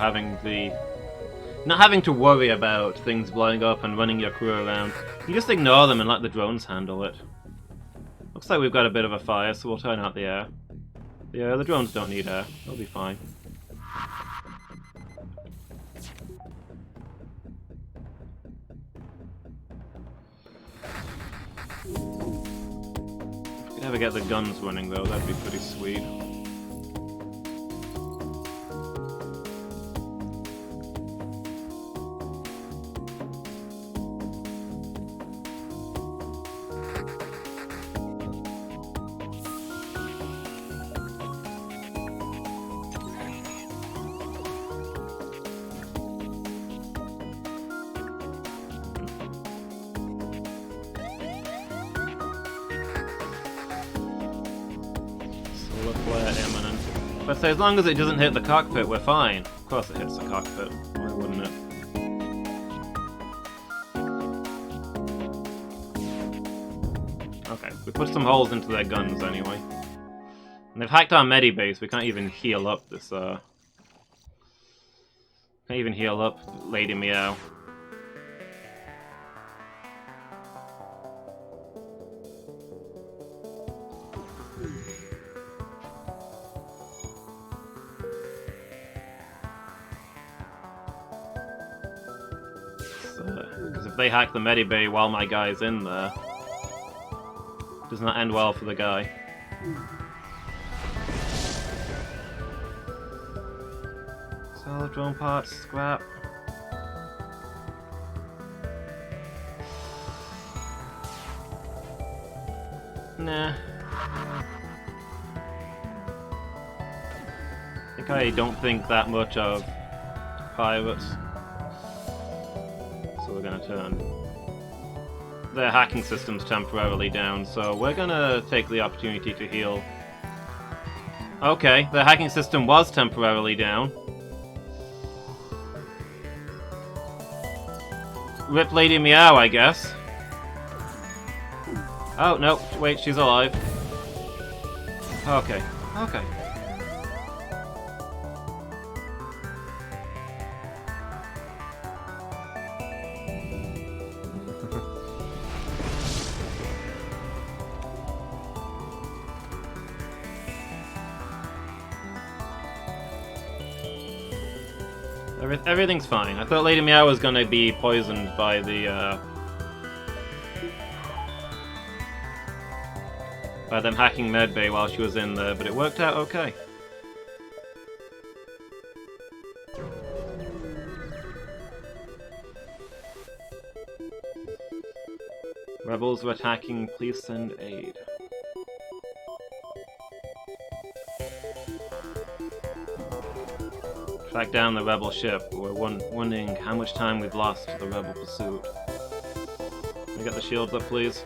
S1: not having to worry about things blowing up and running your crew around. You just ignore them and let the drones handle it. Looks like we've got a bit of a fire, so we'll turn out the air. Yeah, the drones don't need air. They'll be fine. If we could ever get the guns running though, that'd be pretty sweet. Imminent. But say as long as it doesn't hit the cockpit, we're fine. Of course it hits the cockpit. Why wouldn't it? Okay, we put some holes into their guns anyway. And they've hacked our medibase. We can't even heal up this. Can't even heal up Lady Meow. Because if they hack the medibay while my guy's in there, it does not end well for the guy. Sell drone parts, scrap. Nah. I don't think that much of pirates. So we're gonna turn their hacking systems temporarily down, so we're gonna take the opportunity to heal. Okay, the hacking system was temporarily down. Rip Lady Meow, I guess. Oh, no, wait, she's alive. Okay, okay. Everything's fine. I thought Lady Meow was gonna be poisoned by the, by them hacking medbay while she was in there, but it worked out okay. Rebels are attacking, please send aid. Track down the rebel ship. We're wondering how much time we've lost to the rebel pursuit. Can we get the shields up, please?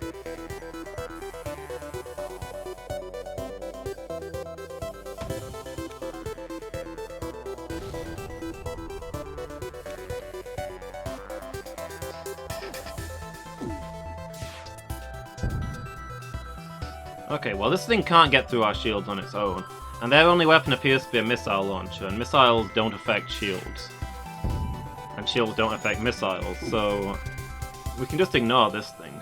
S1: Okay, well this thing can't get through our shields on its own. And their only weapon appears to be a missile launcher, and missiles don't affect shields. And shields don't affect missiles, so we can just ignore this thing.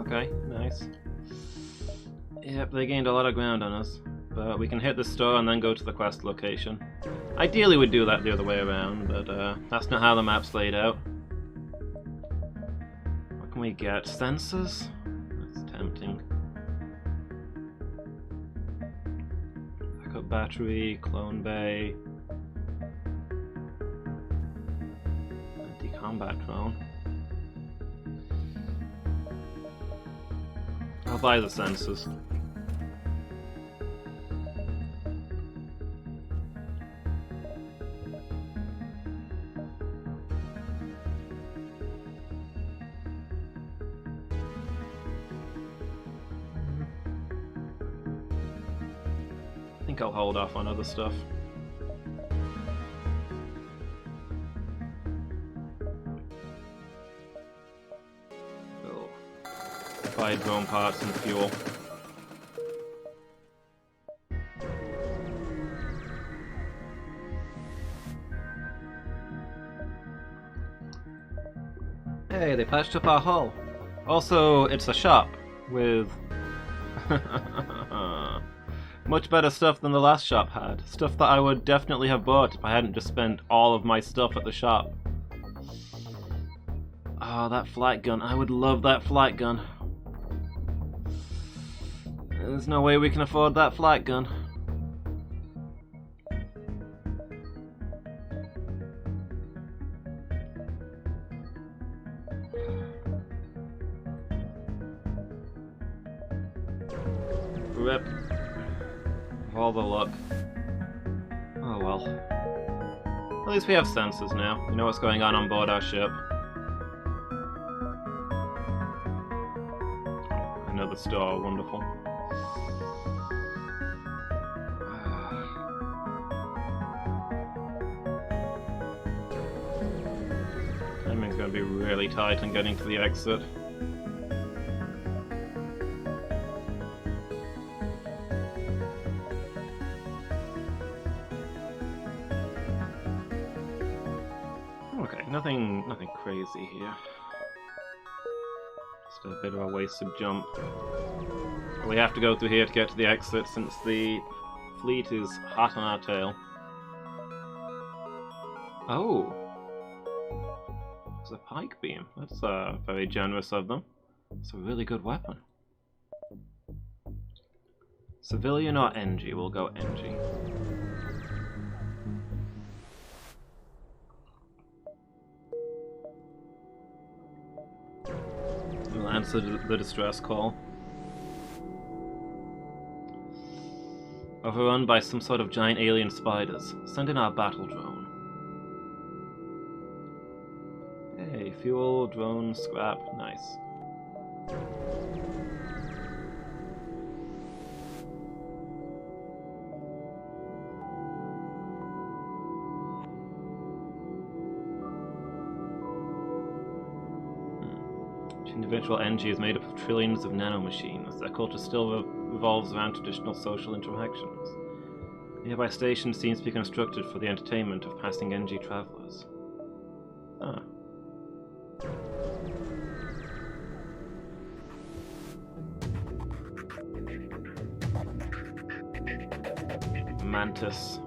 S1: Okay, nice. Yep, they gained a lot of ground on us. But we can hit the store and then go to the quest location. Ideally we'd do that the other way around, but that's not how the map's laid out. What can we get? Sensors? That's tempting. Backup battery, clone bay. Anti-combat drone. I'll buy the sensors. think I'll hold off on other stuff. Oh. Buy drone parts and fuel. Hey, they patched up our hull. Also, it's a shop with much better stuff than the last shop had. Stuff that I would definitely have bought if I hadn't just spent all of my stuff at the shop. Oh, that flight gun. I would love that flight gun. There's no way we can afford that flight gun. Rip. All the luck. Oh well. At least we have sensors now. We know what's going on board our ship. Another star, wonderful. Timing's gonna be really tight on getting to the exit. Nothing crazy here. Just a bit of a wasted jump. We have to go through here to get to the exit since the fleet is hot on our tail. Oh! It's a pike beam. That's very generous of them. It's a really good weapon. Civilian or NG? We'll go NG. We'll answer the distress call. Overrun by some sort of giant alien spiders. Send in our battle drone. Hey, fuel, drone, scrap, nice. Individual energy is made up of trillions of nanomachines. Their culture still revolves around traditional social interactions. The nearby station seems to be constructed for the entertainment of passing NG travelers. Ah. Mantis.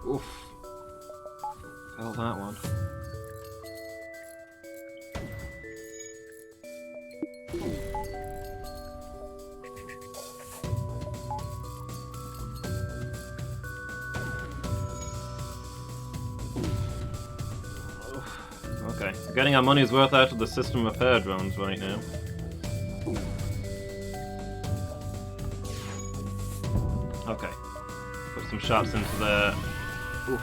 S1: Oof. Hell, that one. Okay, we're getting our money's worth out of the system repair drones right now. Okay. Put some shots into their... Oof.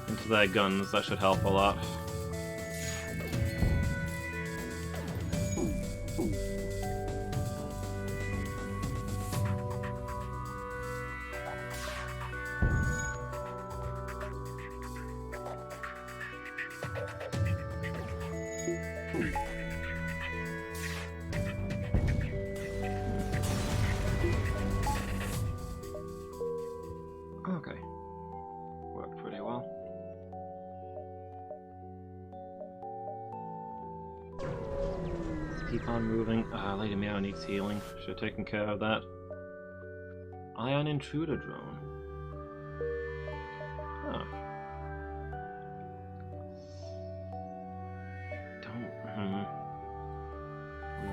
S1: Into their guns, that should help a lot. Okay. Worked pretty well. Let's keep on moving. Lady Meow needs healing. Should have taken care of that. Ion intruder drone. Huh. I don't know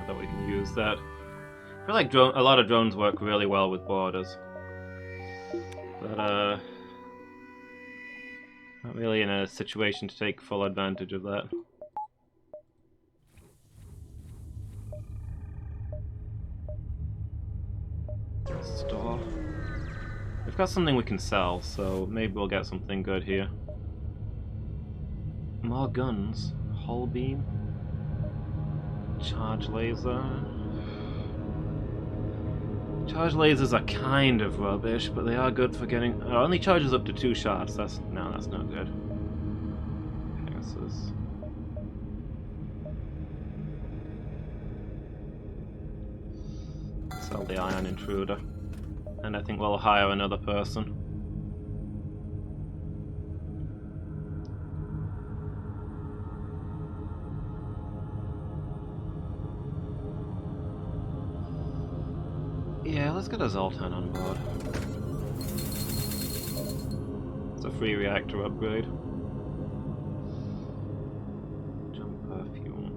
S1: that we can use that. I feel like a lot of drones work really well with borders. But, not really in a situation to take full advantage of that. Store. We've got something we can sell, so maybe we'll get something good here. More guns. Hull beam. Charge laser. Charge lasers are kind of rubbish, but they are good for getting... It only charges up to 2 shots. That's not good. Pegasus. Sell the ion intruder. And I think we'll hire another person. Yeah, let's get a Zoltan on board. It's a free reactor upgrade. Jumper fuel.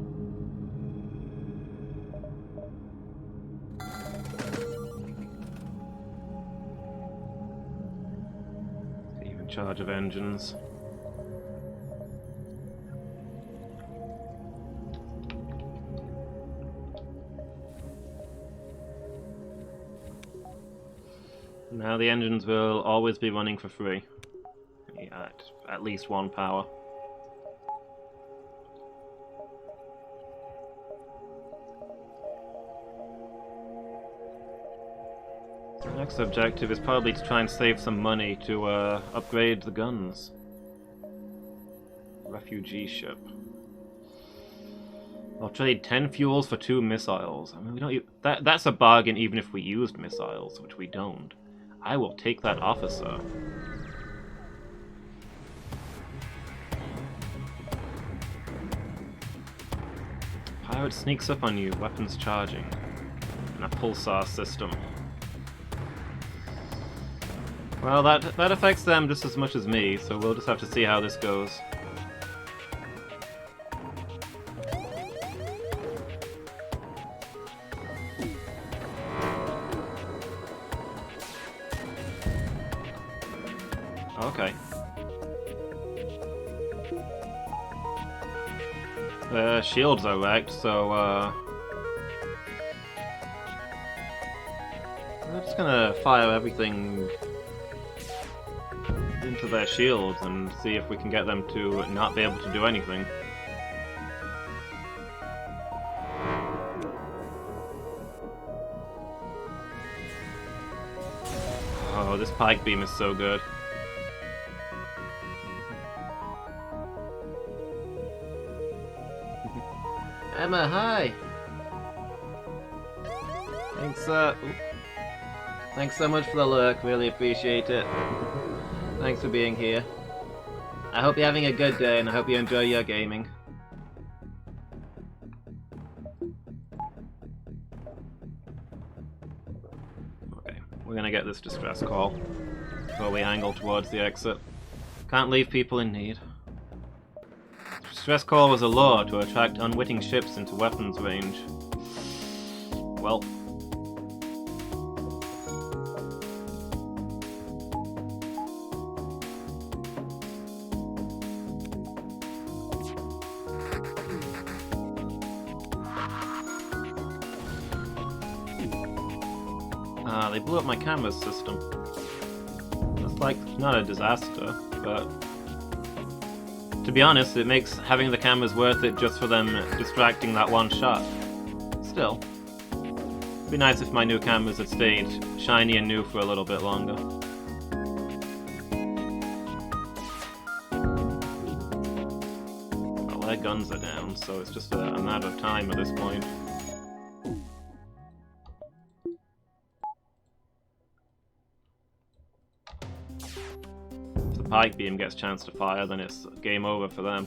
S1: Even charge of engines. Now the engines will always be running for free. At least 1 power. So the next objective is probably to try and save some money to upgrade the guns. Refugee ship. I'll trade 10 fuels for 2 missiles. I mean, we don't. That's a bargain even if we used missiles, which we don't. I will take that, officer. Pirate sneaks up on you, weapons charging. And a pulsar system. Well, that affects them just as much as me, so we'll just have to see how this goes. Okay. The shields are wrecked, so we're just gonna fire everything into their shields and see if we can get them to not be able to do anything. Oh, this pike beam is so good. Emma, hi! Thanks so much for the lurk, really appreciate it. Thanks for being here. I hope you're having a good day and I hope you enjoy your gaming. Okay, we're gonna get this distress call before we angle towards the exit. Can't leave people in need. Distress call was a law to attract unwitting ships into weapons range. Well. They blew up my camera system. It's like not a disaster, but to be honest, it makes having the cameras worth it just for them distracting that one shot. Still, it'd be nice if my new cameras had stayed shiny and new for a little bit longer. Well, their guns are down, so it's just a matter of time at this point. If the pike beam gets a chance to fire, then it's game over for them.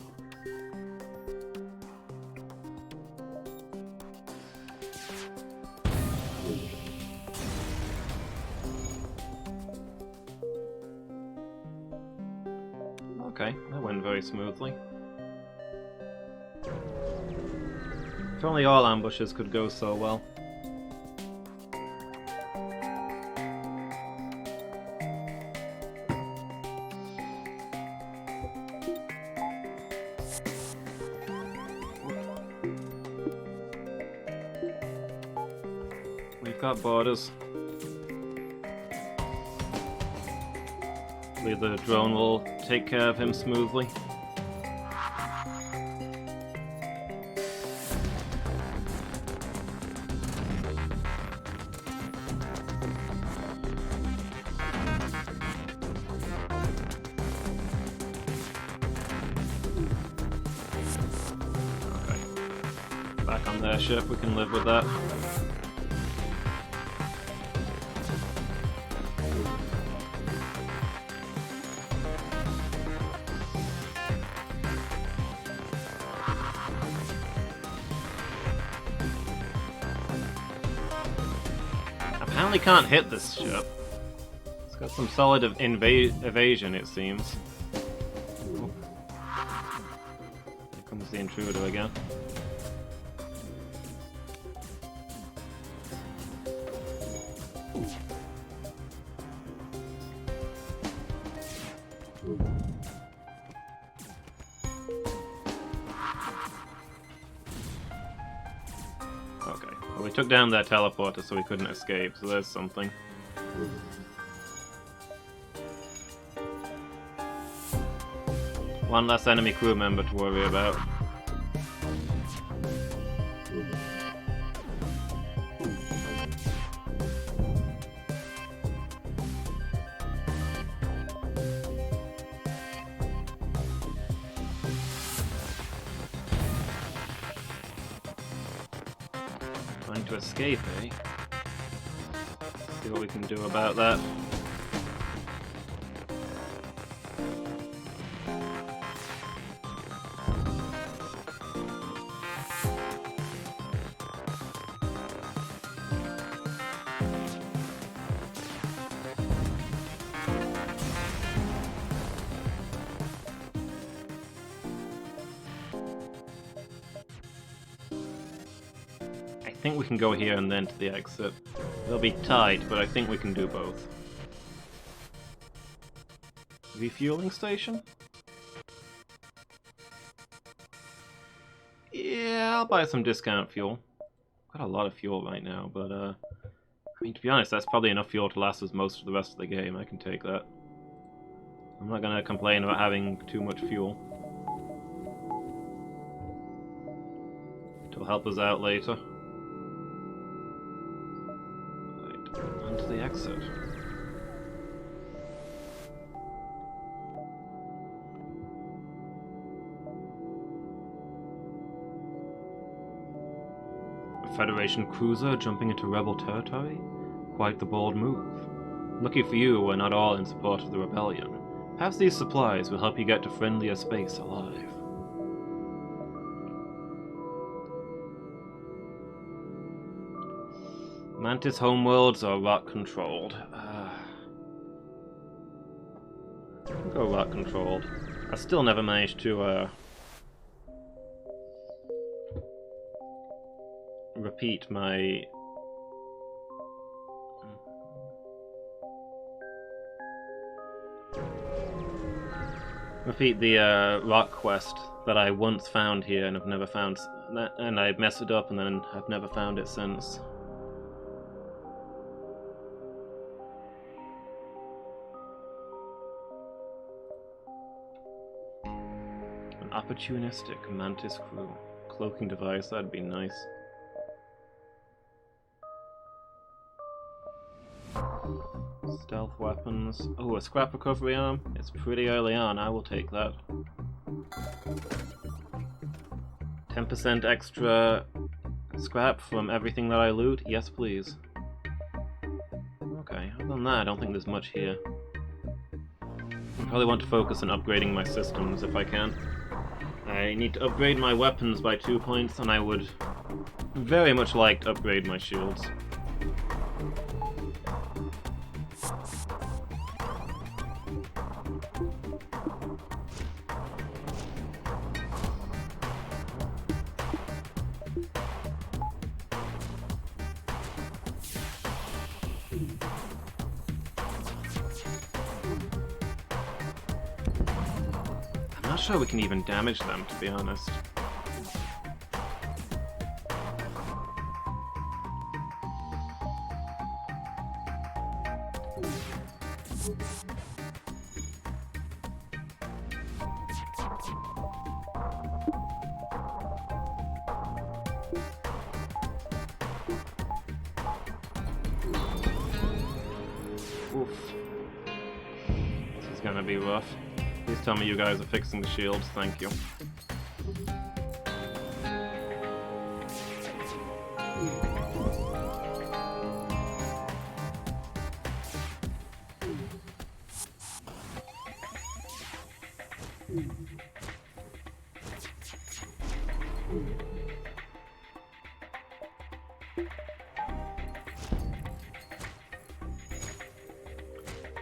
S1: Okay, that went very smoothly. If only all ambushes could go so well. We've got borders. Hopefully the drone will take care of him smoothly. Okay. Back on their ship, we can live with that. Apparently can't hit this ship. It's got some solid evasion, it seems. Oh. Here comes the intruder again. Okay, well, we took down their teleporter so we couldn't escape, so there's something. One less enemy crew member to worry about. Trying to escape, eh? See what we can do about that. I think we can go here and then to the exit. They'll be tight, but I think we can do both. Refueling station? Yeah, I'll buy some discount fuel. Got a lot of fuel right now, but I mean, to be honest, that's probably enough fuel to last us most of the rest of the game. I can take that. I'm not gonna complain about having too much fuel. It'll help us out later. Onto the exit. A Federation cruiser jumping into rebel territory? Quite the bold move. Lucky for you, we're not all in support of the rebellion. Perhaps these supplies will help you get to friendlier space alive. Mantis homeworlds are rock controlled. I'll go rock controlled. I still never managed to repeat my the rock quest that I once found here and have never found, and I messed it up and then I've never found it since. Opportunistic Mantis crew. Cloaking device, that'd be nice. Stealth weapons. Oh, a scrap recovery arm? It's pretty early on, I will take that. 10% extra scrap from everything that I loot? Yes, please. Okay, other than that, I don't think there's much here. I probably want to focus on upgrading my systems if I can. I need to upgrade my weapons by 2 points, and I would very much like to upgrade my shields. I'm not sure we can even damage them, to be honest. be rough. Please tell me you guys are fixing the shields, thank you.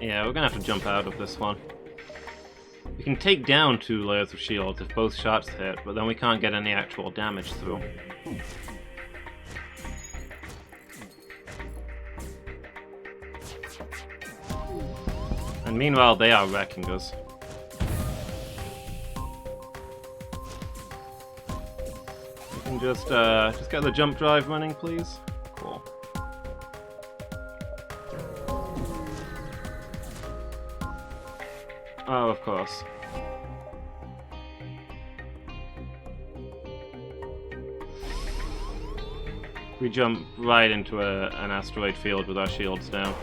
S1: Yeah, we're gonna have to jump out of this one. We can take down 2 layers of shields if both shots hit, but then we can't get any actual damage through. And meanwhile, they are wrecking us. We can just get the jump drive running, please. Cool. Oh, of course. We jump right into an asteroid field with our shields down.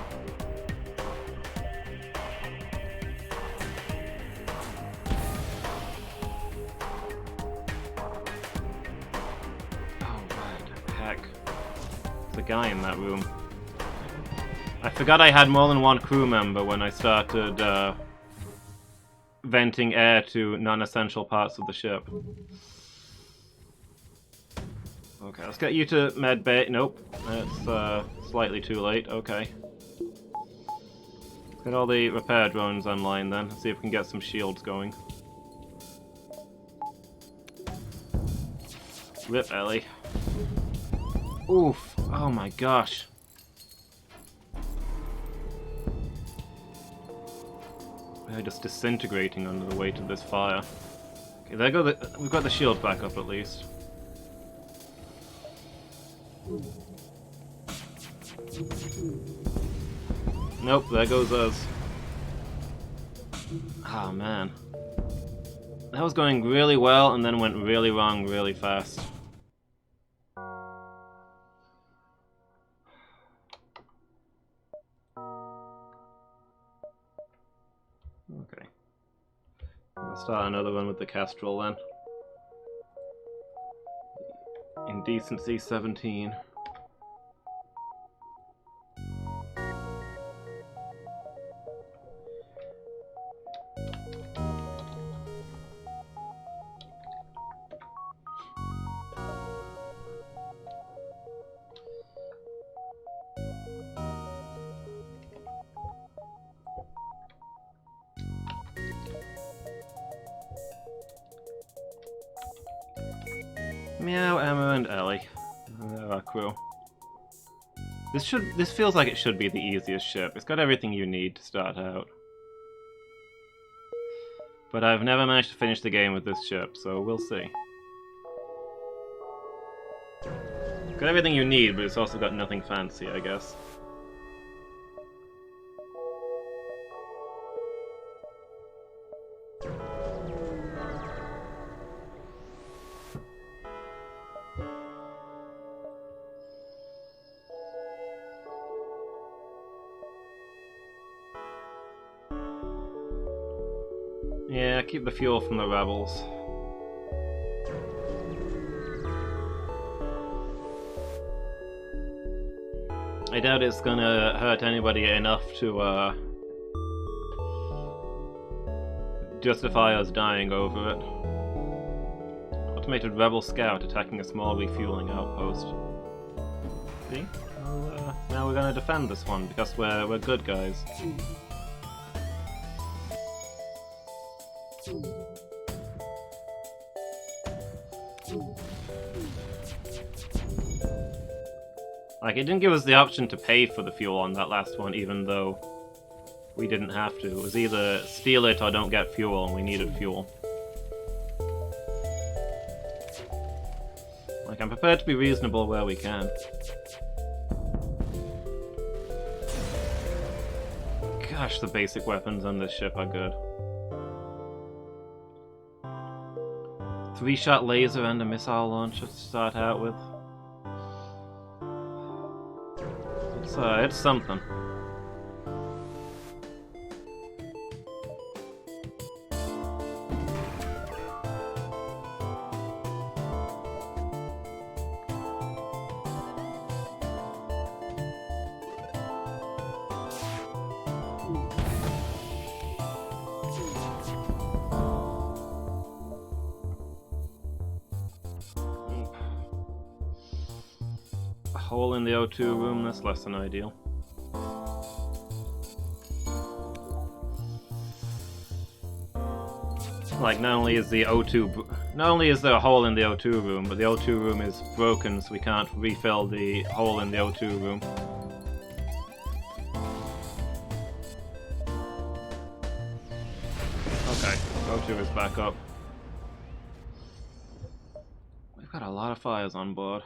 S1: Oh, right. Heck. There's a guy in that room. I forgot I had more than one crew member when I started, venting air to non-essential parts of the ship. Okay, let's get you to medbay. Nope, that's slightly too late. Okay. Let's get all the repair drones online then. See if we can get some shields going. Rip Ellie. Oof! Oh my gosh. They're just disintegrating under the weight of this fire. Okay, there go we've got the shield back up at least. Nope, there goes us. Ah, man. That was going really well and then went really wrong really fast. Okay. Let's start another one with the Kestrel then. Indecency 17. Meow, Emma, and Ellie. They're our crew. This feels like it should be the easiest ship. It's got everything you need to start out. But I've never managed to finish the game with this ship, so we'll see. It's got everything you need, but it's also got nothing fancy, I guess. Yeah, keep the fuel from the rebels. I doubt it's gonna hurt anybody enough to justify us dying over it. Automated rebel scout attacking a small refueling outpost. See? Well, now we're gonna defend this one because we're good guys. Like, it didn't give us the option to pay for the fuel on that last one, even though we didn't have to. It was either steal it or don't get fuel, and we needed fuel. Like, I'm prepared to be reasonable where we can. Gosh, the basic weapons on this ship are good. 3-shot laser and a missile launcher to start out with. It's something. hole in the O2 room, that's less than ideal. Like, not only is there a hole in the O2 room, but the O2 room is broken, so we can't refill the hole in the O2 room. Okay, O2 is back up. We've got a lot of fires on board.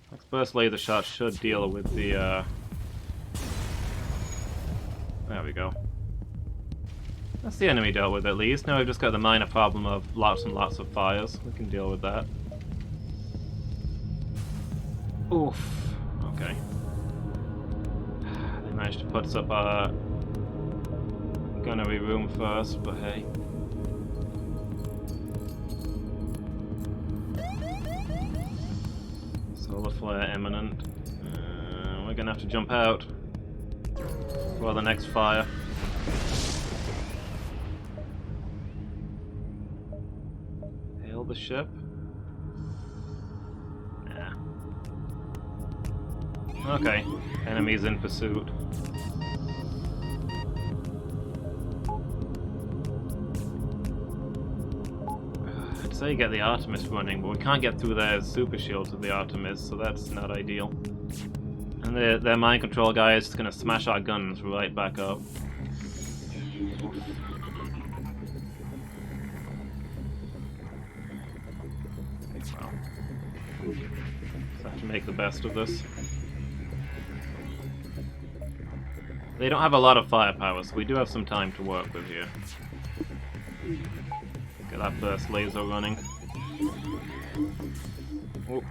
S1: Next burst laser shot should deal with the, there we go. That's the enemy dealt with at least. Now we've just got the minor problem of lots and lots of fires. We can deal with that. Oof. Okay. They managed to put us up our gunnery room first, but hey. Solar flare imminent. We're gonna have to jump out for the next fire. Hail the ship? Nah. Okay, enemies in pursuit. I'd say get the Artemis running, but we can't get through their super shields with the Artemis, so that's not ideal. And their mind control guy is just gonna smash our guns right back up. Wow. Just have to make the best of this. They don't have a lot of firepower, so we do have some time to work with here. Get that first laser running. Oop.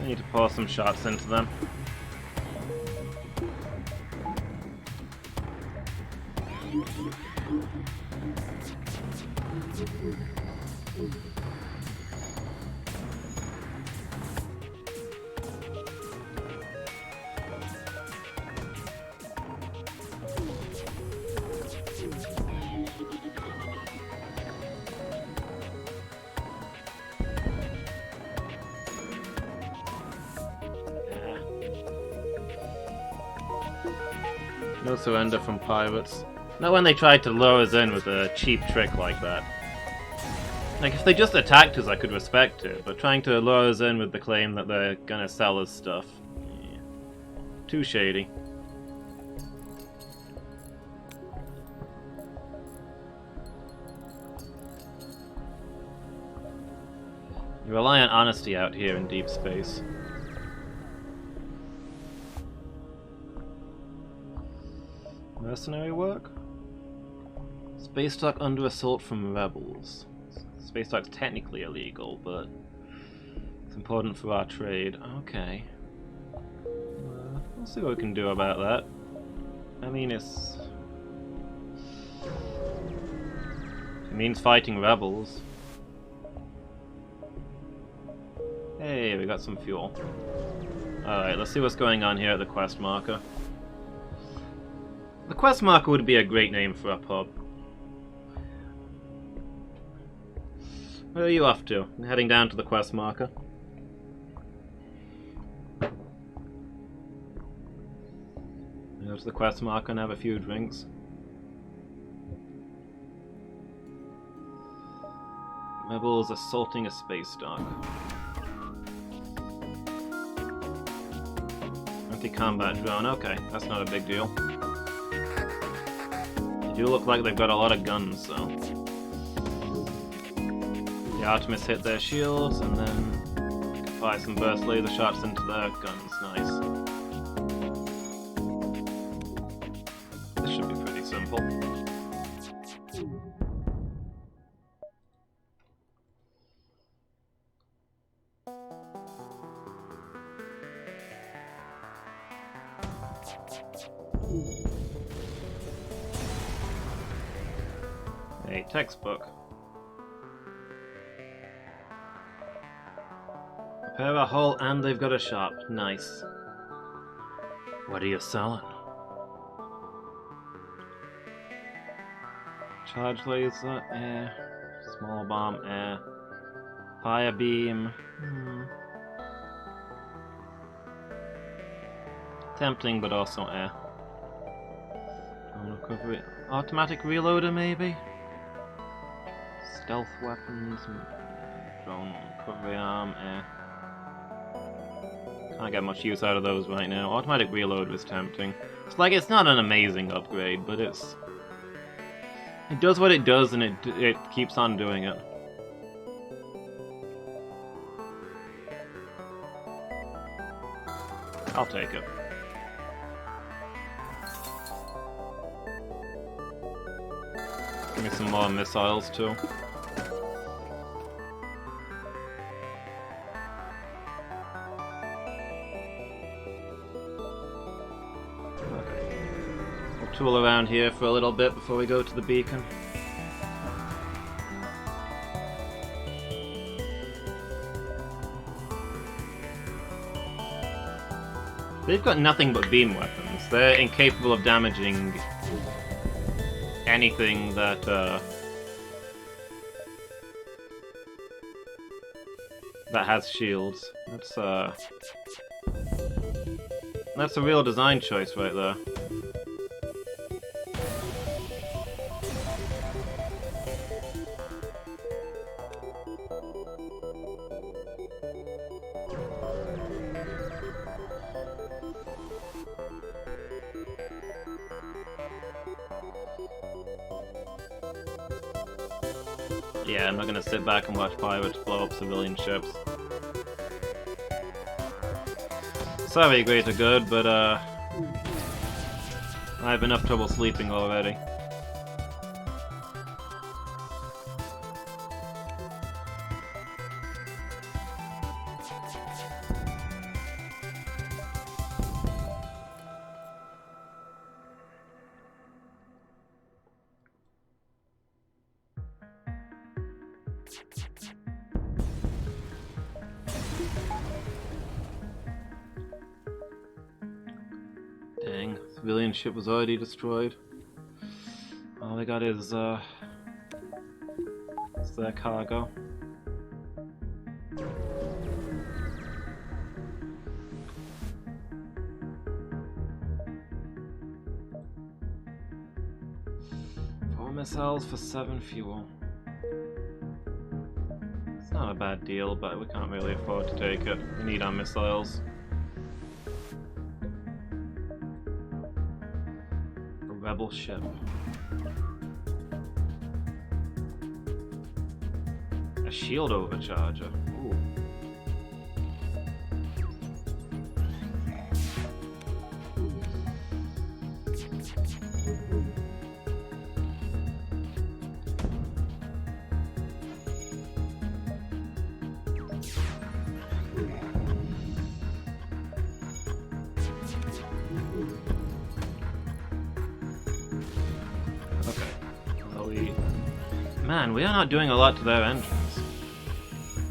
S1: I need to pour some shots into them. No surrender from pirates. Not when they tried to lure us in with a cheap trick like that. Like, if they just attacked us, I could respect it, but trying to lure us in with the claim that they're gonna sell us stuff. Yeah. Too shady. You rely on honesty out here in deep space. Mercenary work? Space dock under assault from rebels. Space dock's technically illegal, but it's important for our trade. Okay. We'll see what we can do about that. I mean, it means fighting rebels. Hey, we got some fuel. Alright, let's see what's going on here at the quest marker. The quest marker would be a great name for a pub. Where are you off to? I'm heading down to the quest marker. Go to the quest marker and have a few drinks. Rebels assaulting a space dock. Anti-combat drone, okay, that's not a big deal. They do look like they've got a lot of guns, so. The Artemis hit their shields, and then fire some burst laser shots into their guns. Nice. This should be pretty simple. A textbook. Repair a hull and they've got a shop. Nice. What are you selling? Charge laser, air. Small bomb, air. Fire beam. Tempting, but also air. Drone recovery. Automatic reloader, maybe? Stealth weapons. Drone recovery arm, air. Can't get much use out of those right now. Automatic reload was tempting. It's like, it's not an amazing upgrade, but it does what it does, and it keeps on doing it. I'll take it. Give me some more missiles too. Tool around here for a little bit before we go to the beacon. They've got nothing but beam weapons. They're incapable of damaging anything that that has shields. That's a real design choice right there. Yeah, I'm not gonna sit back and watch pirates blow up civilian ships. Sorry, greater good, but I have enough trouble sleeping already. Dang, civilian ship was already destroyed. All they got is their cargo. Four missiles for 7 fuel. It's not a bad deal, but we can't really afford to take it. We need our missiles. Rebel ship. A shield overcharger. Ooh. Man, we are not doing a lot to their engines.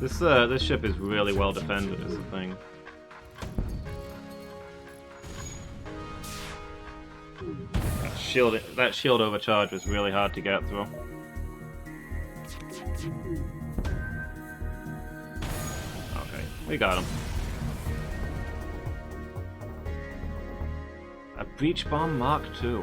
S1: This ship is really well defended, is the thing. That shield overcharge was really hard to get through. Okay, we got him. A breach bomb Mark II.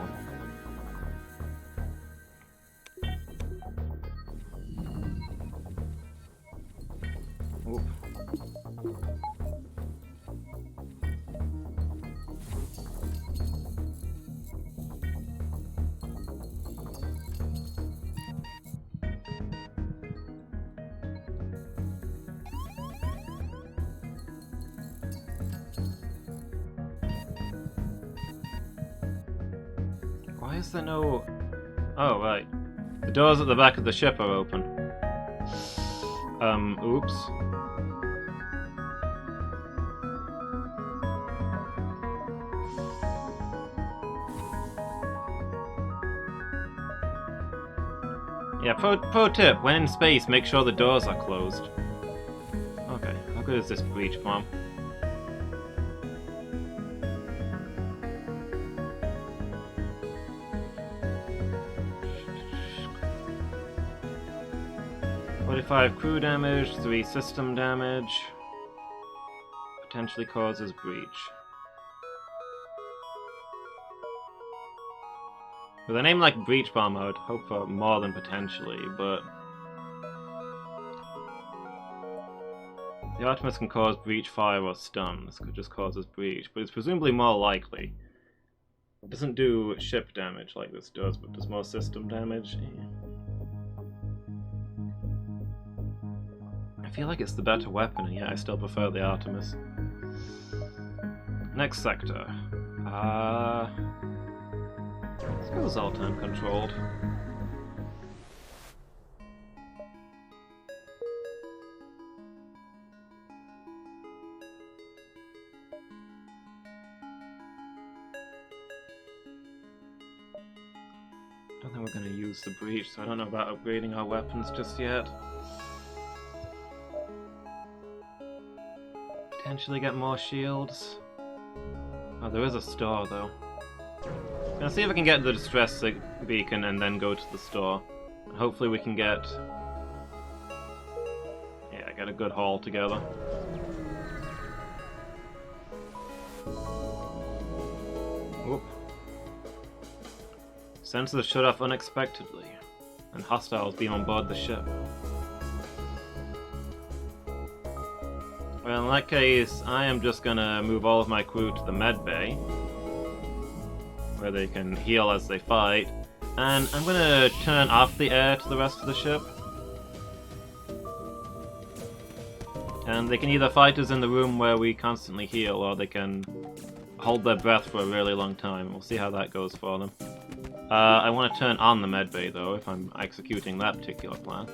S1: Why is there no... Oh, right. The doors at the back of the ship are open. Oops. Yeah, pro tip, when in space, make sure the doors are closed. Okay, how good is this breach bomb? "45 crew damage, 3 system damage. Potentially causes breach." With a name like Breach Bomb, I would hope for more than potentially, but... The Artemis can cause breach, fire, or stun. This could just cause us breach, but it's presumably more likely. It doesn't do ship damage like this does, but does more system damage. I feel like it's the better weapon, and yet I still prefer the Artemis. Next sector. Let's go Zoltan controlled. I don't think we're going to use the breach, so I don't know about upgrading our weapons just yet. Potentially get more shields. Oh, there is a store though. I'm gonna see if I can get the distress beacon and then go to the store. And hopefully we can get... yeah, get a good haul together. Whoop. Sensors shut off unexpectedly, and hostiles beam on board the ship. Well, in that case, I am just gonna move all of my crew to the med bay, where they can heal as they fight, and I'm gonna turn off the air to the rest of the ship. And they can either fight us in the room where we constantly heal, or they can hold their breath for a really long time. We'll see how that goes for them. I want to turn on the medbay though, if I'm executing that particular plan.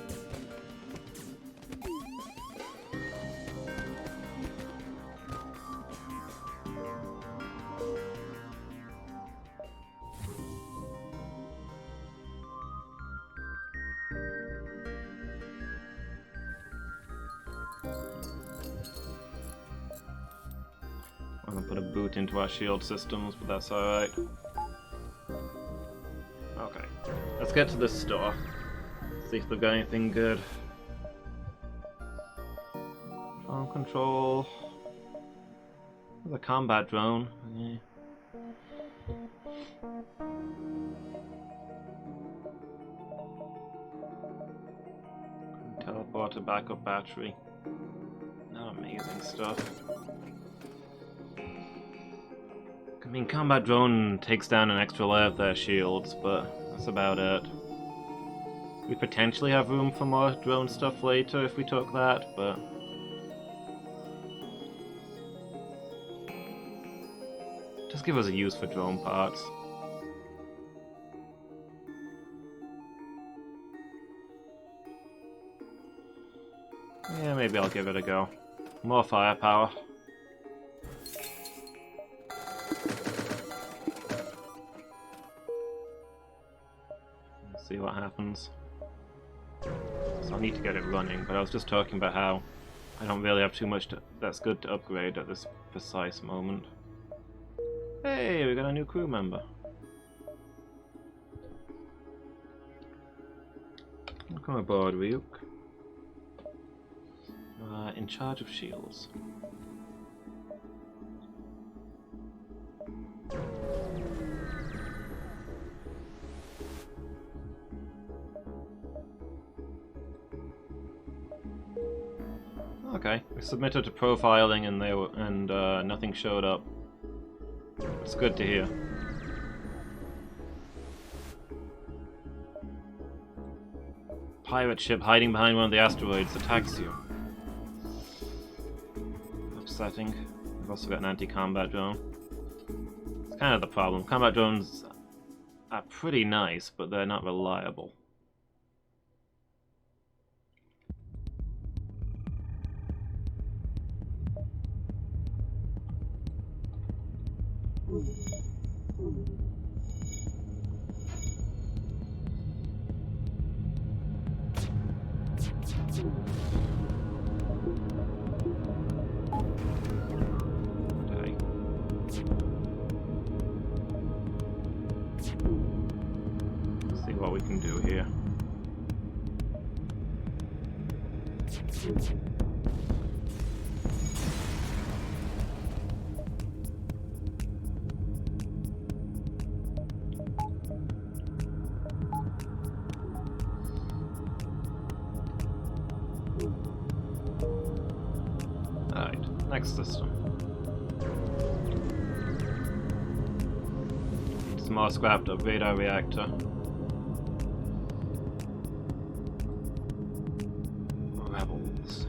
S1: I'm gonna put a boot into our shield systems, but that's alright. Okay, let's get to this store. See if they've got anything good. Drone control. There's a combat drone. Yeah. Teleporter, backup battery. Not amazing stuff. I mean, combat drone takes down an extra layer of their shields, but that's about it. We potentially have room for more drone stuff later if we took that, but... just give us a use for drone parts. Yeah, maybe I'll give it a go. More firepower. Let's see what happens. So I need to get it running, but I was just talking about how I don't really have too much that's good to upgrade at this precise moment. Hey, we got a new crew member. Welcome aboard, Ryuk. In charge of shields. Okay, we submitted to profiling and nothing showed up. It's good to hear. Pirate ship hiding behind one of the asteroids attacks you. Upsetting. We've also got an anti-combat drone. It's kind of the problem. Combat drones are pretty nice, but they're not reliable. what we can do here. Alright, next system. Some more scrap to upgrade our reactor. Rebels.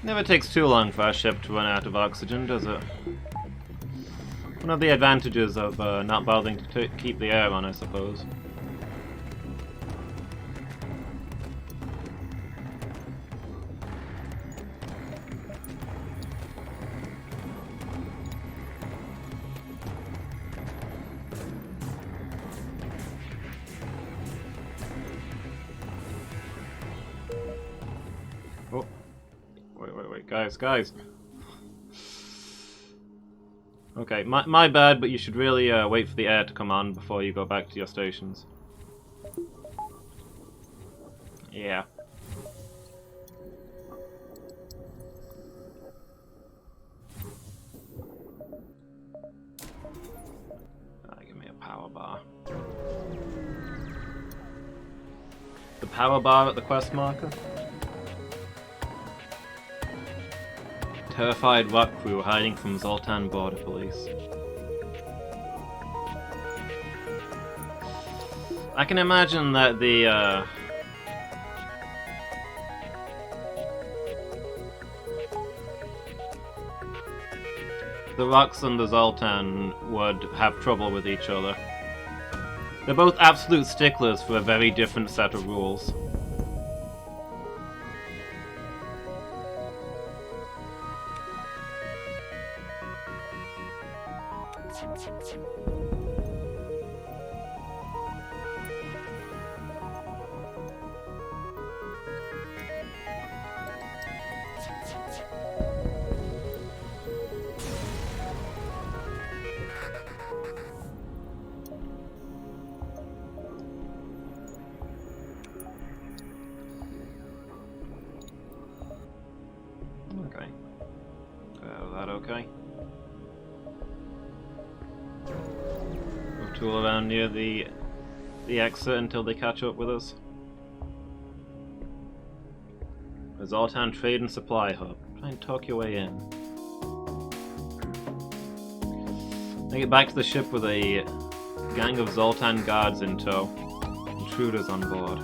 S1: Never takes too long for our ship to run out of oxygen, does it? One of the advantages of not bothering to keep the air on, I suppose. Oh. Wait, guys. Okay, my bad, but you should really wait for the air to come on before you go back to your stations. Yeah. Give me a power bar. The power bar at the quest marker? Terrified rock crew hiding from Zoltan border police. I can imagine that the rocks and the Zoltan would have trouble with each other. They're both absolute sticklers for a very different set of rules. Okay. Is that okay? We'll tool around near the exit until they catch up with us. The Zoltan Trade and Supply Hub. Try and talk your way in. Make it back to the ship with a gang of Zoltan guards in tow. Intruders on board.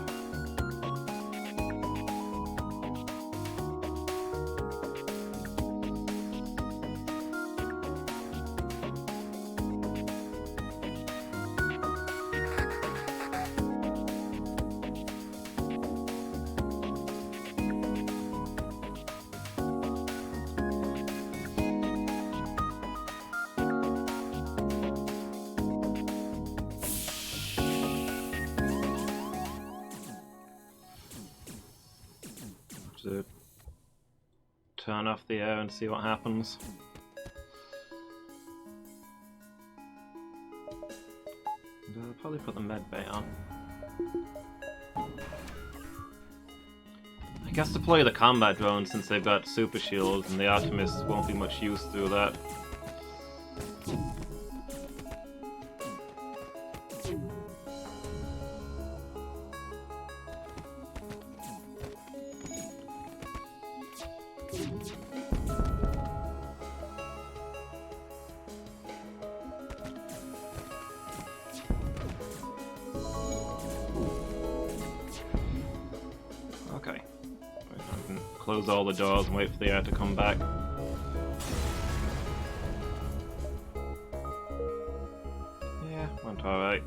S1: To turn off the air and see what happens. I'll probably put the med bay on. I guess deploy the combat drone since they've got super shields and the Artemis won't be much use through that. Okay. I can close all the doors and wait for the air to come back. Yeah, went alright.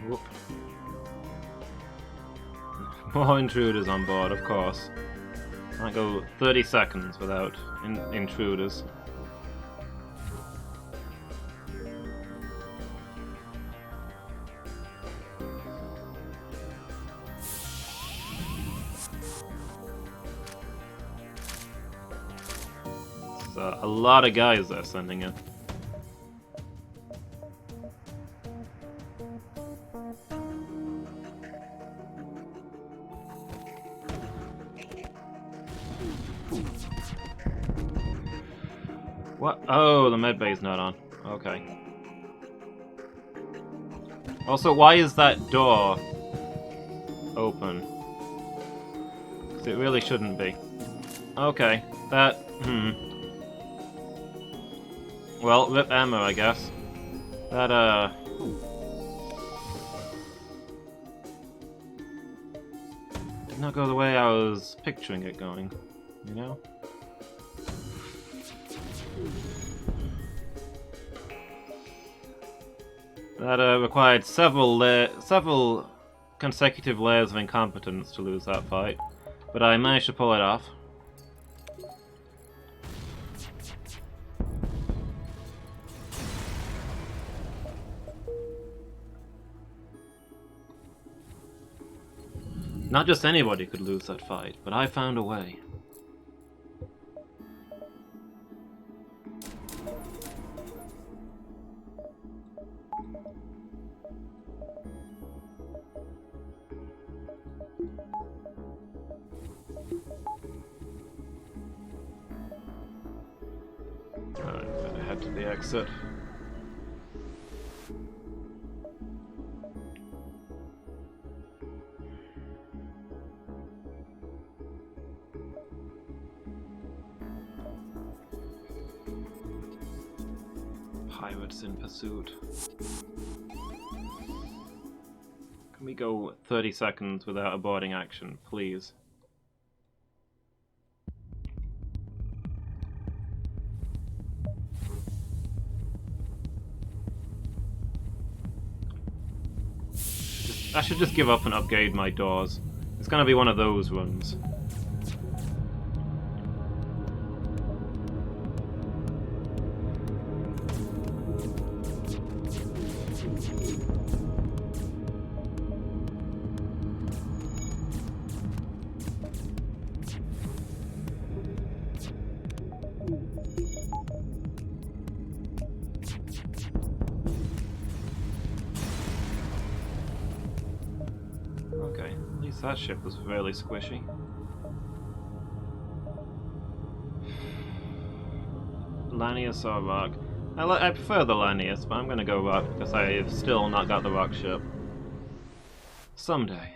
S1: Whoop. More intruders on board, of course. Can't go 30 seconds without intruders. It's a lot of guys they're sending in. What? Oh, the medbay's not on. Okay. Also, why is that door open? Because it really shouldn't be. Okay, that... Well, rip ammo, I guess. That, did not go the way I was picturing it going, you know? That required several consecutive layers of incompetence to lose that fight, but I managed to pull it off. Not just anybody could lose that fight, but I found a way. Better head to the exit. Pirates in pursuit. Can we go 30 seconds without aborting action, please? I should just give up and upgrade my doors. It's gonna be one of those runs. Okay, at least that ship was fairly squishy. Lanius or Rock? I prefer the Lanius, but I'm gonna go Rock because I've still not got the Rock ship. Someday.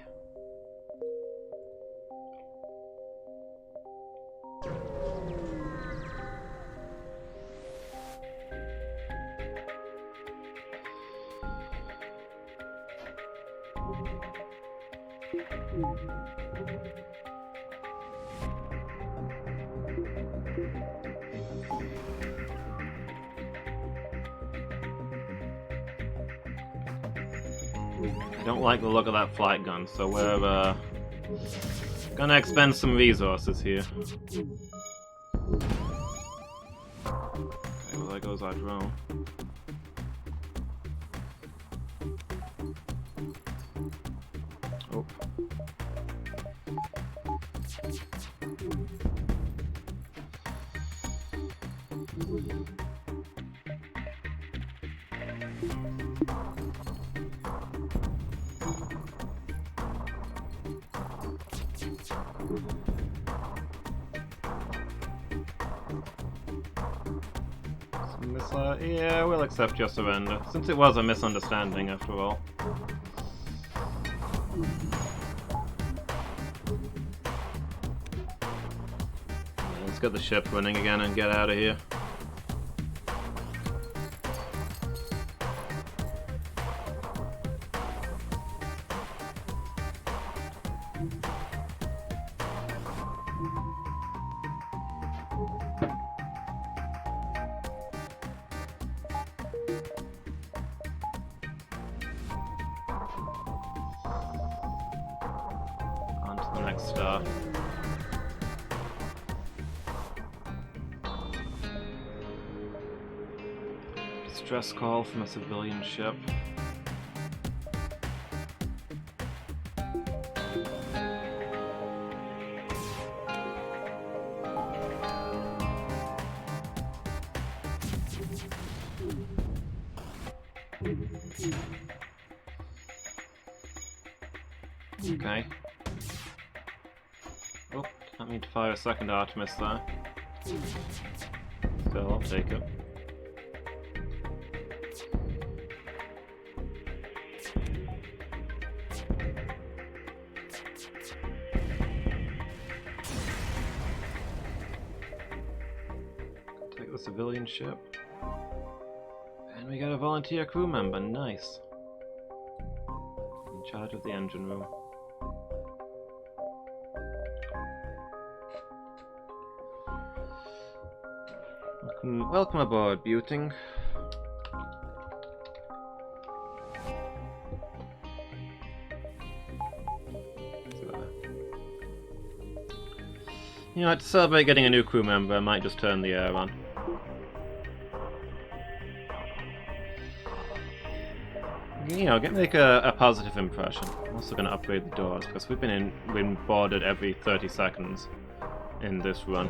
S1: I don't like the look of that flight gun, so we're gonna expend some resources here. Okay, well there goes our drone. Oh. Yeah, we'll accept your surrender, since it was a misunderstanding after all. Let's get the ship running again and get out of here. next star. Distress call from a civilian ship. Okay. Oh, didn't mean to fire a second Artemis there. Still, I'll take it. Take the civilian ship. And we got a volunteer crew member, nice. In charge of the engine room. Welcome aboard, Buting. You know, to celebrate getting a new crew member, I might just turn the air on. You know, make a positive impression. I'm also going to upgrade the doors, because we've been boarded every 30 seconds in this run.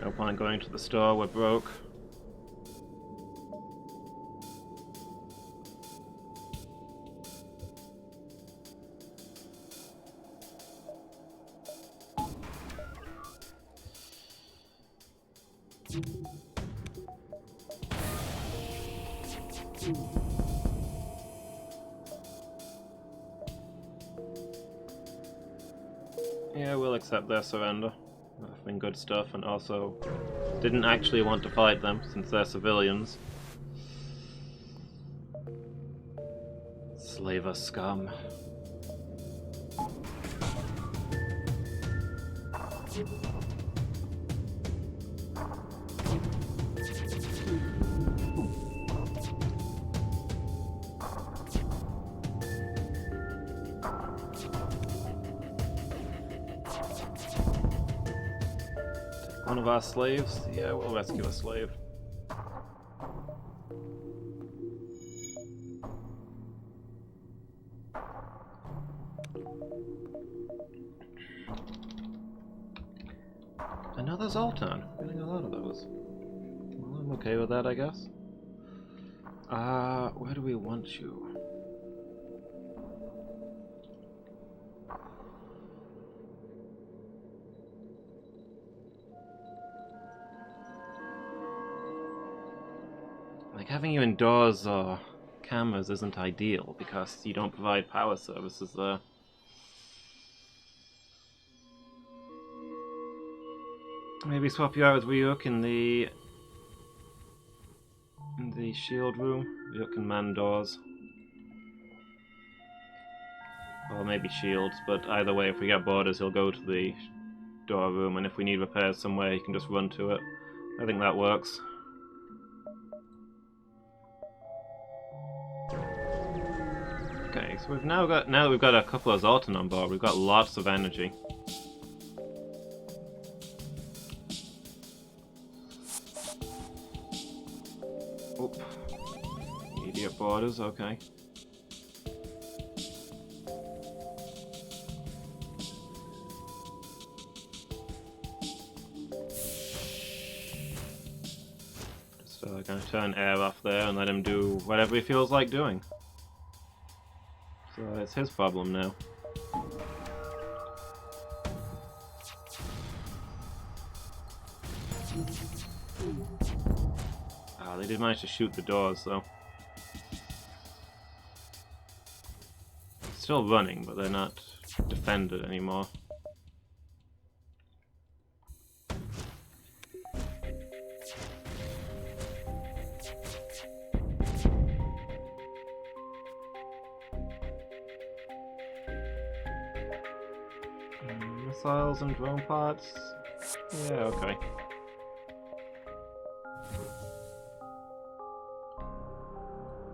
S1: No point going to the store, we're broke. Yeah, we'll accept their surrender. That's been good stuff, and also didn't actually want to fight them since they're civilians. Slaver scum. One of our slaves? Yeah, we'll rescue a slave. Another Zoltan. Getting a lot of those. Well, I'm okay with that, I guess. Where do we want you? Like, having you indoors or cameras isn't ideal because you don't provide power services there. Maybe swap you out with Ryuk in the shield room. Ryuk can man doors. Or maybe shields, but either way, if we get borders, he'll go to the door room, and if we need repairs somewhere, he can just run to it. I think that works. Okay, so now that we've got a couple of Zoltan on board, we've got lots of energy. Oop. Immediate borders, okay. Just gonna turn air off there and let him do whatever he feels like doing. So it's his problem now. Ah, they did manage to shoot the doors though. Still running, but they're not defended anymore. Missiles and drone pods? Yeah, okay.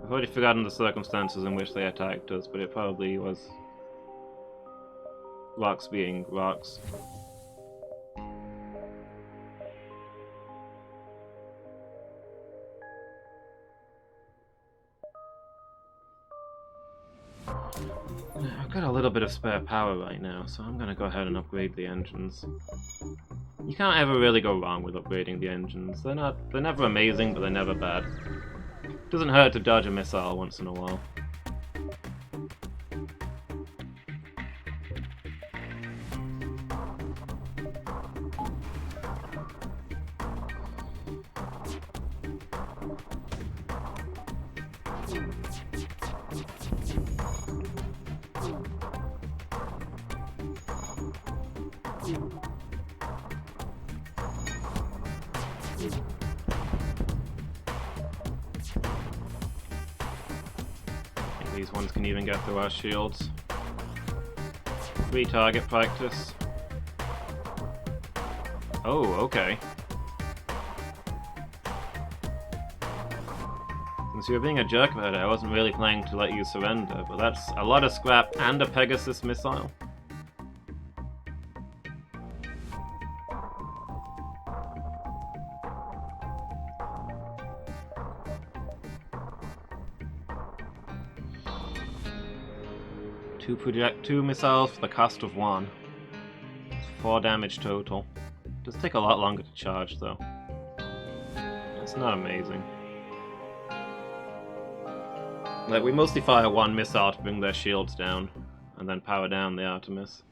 S1: I've already forgotten the circumstances in which they attacked us, but it probably was rocks being rocks. I've got a little bit of spare power right now, so I'm gonna go ahead and upgrade the engines. You can't ever really go wrong with upgrading the engines. They're never amazing, but they're never bad. Doesn't hurt to dodge a missile once in a while. These ones can even get through our shields. Free target practice. Oh, okay. Since you were being a jerk about it, I wasn't really planning to let you surrender, but that's a lot of scrap and a Pegasus missile. Two missiles for the cost of one. 4 damage total. Does take a lot longer to charge though. It's not amazing. Like, we mostly fire one missile to bring their shields down, and then power down the Artemis.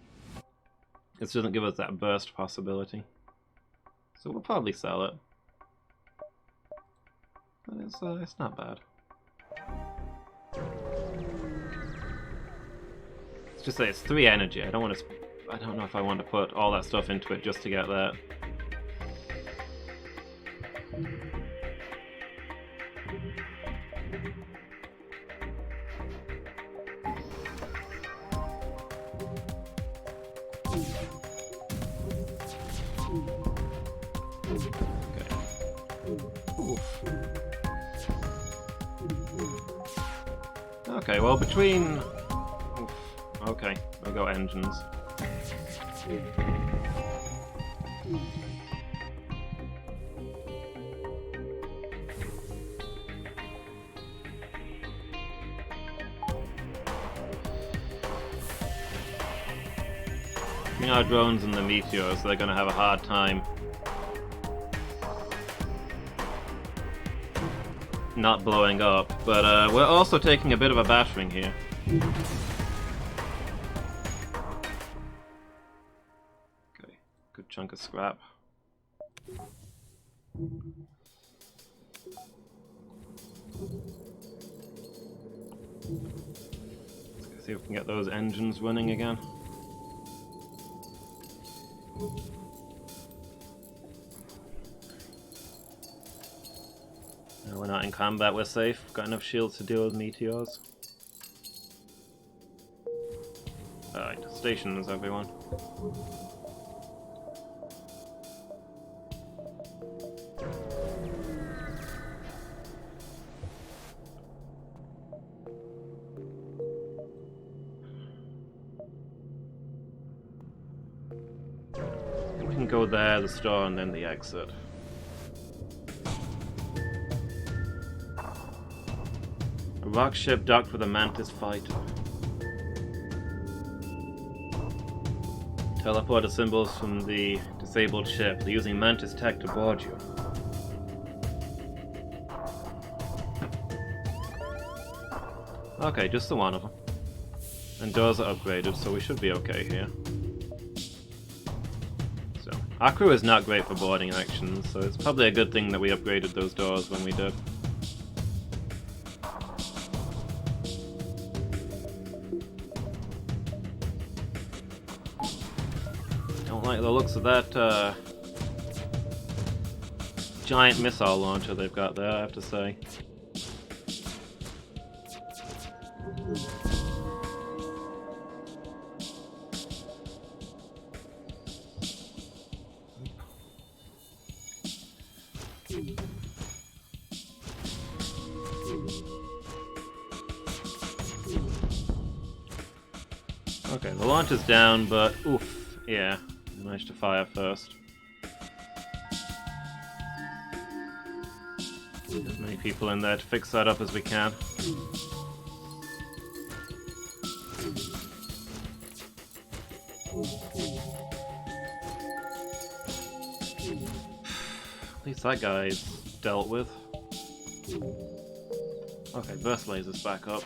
S1: This doesn't give us that burst possibility. So we'll probably sell it. But it's not bad. It's just that it's 3 energy. I don't know if I want to put all that stuff into it just to get that. Okay, well, between... Oof. Okay, we'll go engines. Between our drones and the meteors, they're gonna have a hard time not blowing up, but we're also taking a bit of a battering here. Okay, good chunk of scrap. Let's see if we can get those engines running again. No, we're not in combat, we're safe. We've got enough shields to deal with meteors. Alright, stations, everyone. We can go there, the store, and then the exit. A rock ship docked with a Mantis fighter. Teleporter symbols from the disabled ship. They're using Mantis tech to board you. Okay, just the one of them. And doors are upgraded, so we should be okay here. So, our crew is not great for boarding actions, so it's probably a good thing that we upgraded those doors when we did. Don't like the looks of that giant missile launcher they've got there, I have to say. Okay, the launch is down, but oof, yeah, managed to fire first. As many people in there to fix that up as we can. At least that guy's dealt with. Okay, burst lasers back up.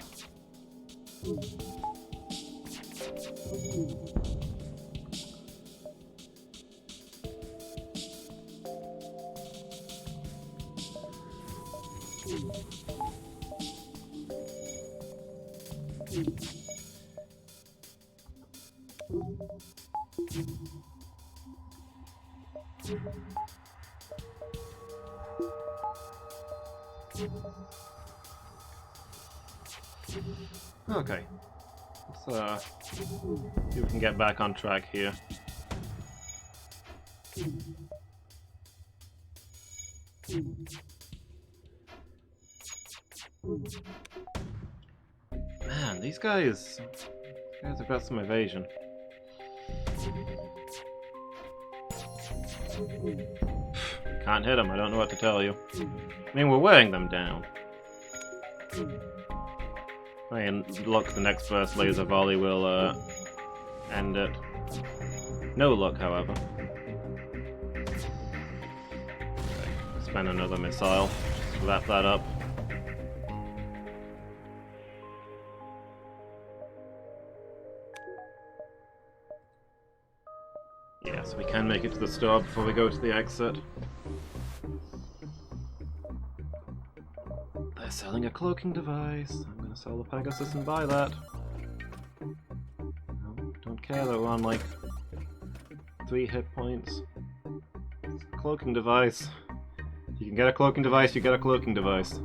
S1: Okay, let's see if we can get back on track here. Man, these guys have got some evasion. Can't hit them, I don't know what to tell you. I mean, we're wearing them down. I mean, look, the next burst laser volley will end it. No luck, however. Okay, spend another missile just to wrap that up. Yes, we can make it to the store before we go to the exit. They're selling a cloaking device. I'm gonna sell the Pegasus and buy that. No, don't care that we're on like 3 hit points. It's a cloaking device. You can get a cloaking device, you get a cloaking device.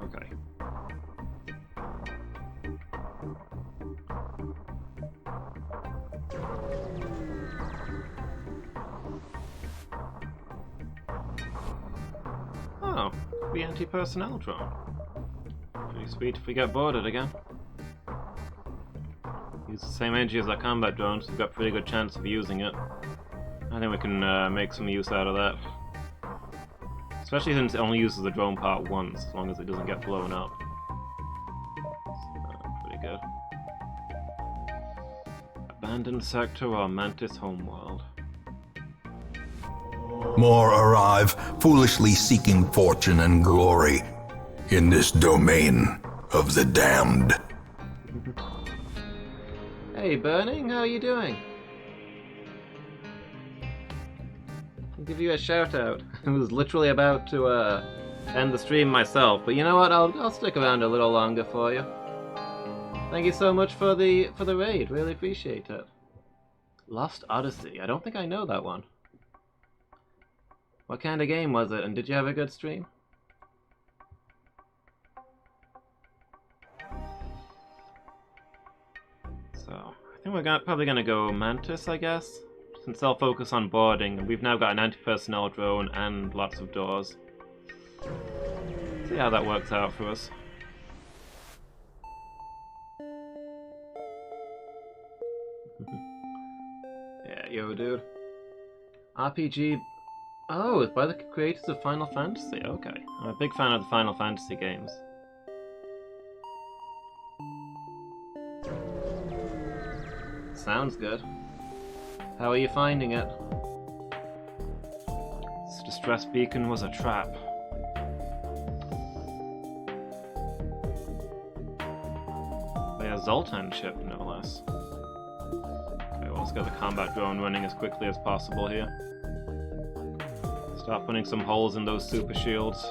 S1: Okay. Oh, the anti-personnel drone. Pretty sweet if we get boarded again. Use the same energy as our combat drones, we've got a pretty good chance of using it. I think we can make some use out of that. Especially since it only uses the drone part once, as long as it doesn't get blown up. Pretty good. Abandoned sector or Mantis homeworld.
S4: More arrive, foolishly seeking fortune and glory in this domain of the damned.
S1: Hey Burning, how are you doing? I'll give you a shout out. I was literally about to end the stream myself, but you know what? I'll stick around a little longer for you. Thank you so much for the raid. Really appreciate it. Lost Odyssey. I don't think I know that one. What kind of game was it, and did you have a good stream? So, I think we're probably going to go Mantis, I guess, since they'll focus on boarding, and we've now got an anti-personnel drone and lots of doors. See how that works out for us. Yeah, yo dude. RPG... Oh, it's by the creators of Final Fantasy, okay. I'm a big fan of the Final Fantasy games. Sounds good. How are you finding it? This distress beacon was a trap. By a Zoltan ship, no less. Okay, well, let's get the combat drone running as quickly as possible here. Start putting some holes in those super shields.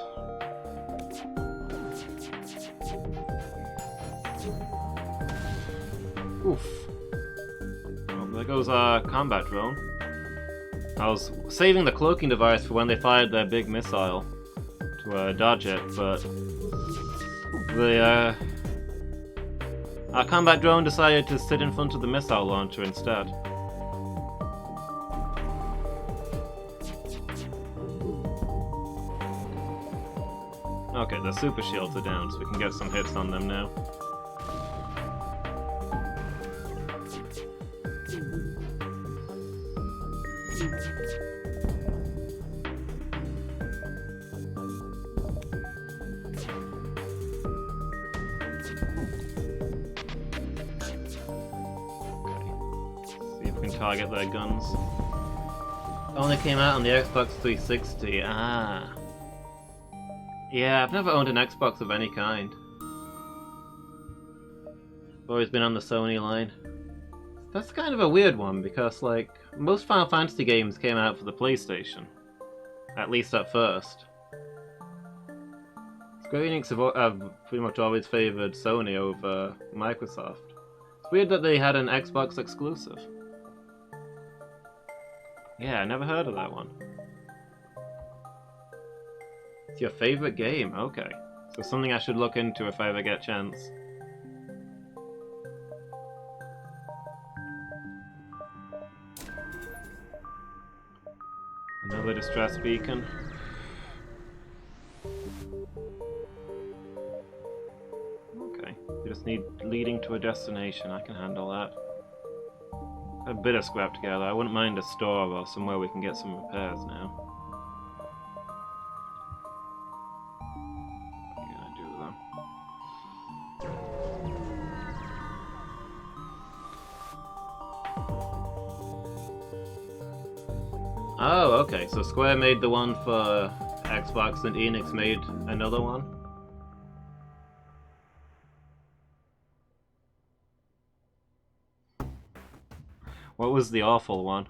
S1: Oof. Well, there goes our combat drone. I was saving the cloaking device for when they fired their big missile to dodge it, but our combat drone decided to sit in front of the missile launcher instead. Okay, the super shields are down, so we can get some hits on them now. Target their guns. Only came out on the Xbox 360. Ah. Yeah, I've never owned an Xbox of any kind. I've always been on the Sony line. That's kind of a weird one because, like, most Final Fantasy games came out for the PlayStation. At least at first. Square Enix have pretty much always favoured Sony over Microsoft. It's weird that they had an Xbox exclusive. Yeah, I never heard of that one. It's your favorite game? Okay. So something I should look into if I ever get a chance. Another distress beacon. Okay. We just need leading to a destination. I can handle that. A bit of scrap together. I wouldn't mind a store or somewhere we can get some repairs now. What are you gonna do though? Oh, okay. So Square made the one for Xbox and Enix made another one? What was the awful one?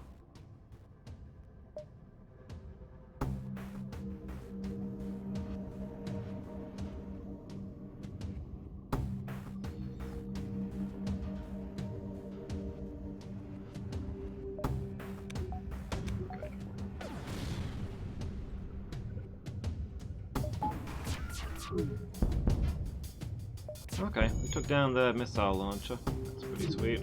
S1: Okay, we took down the missile launcher. That's pretty sweet.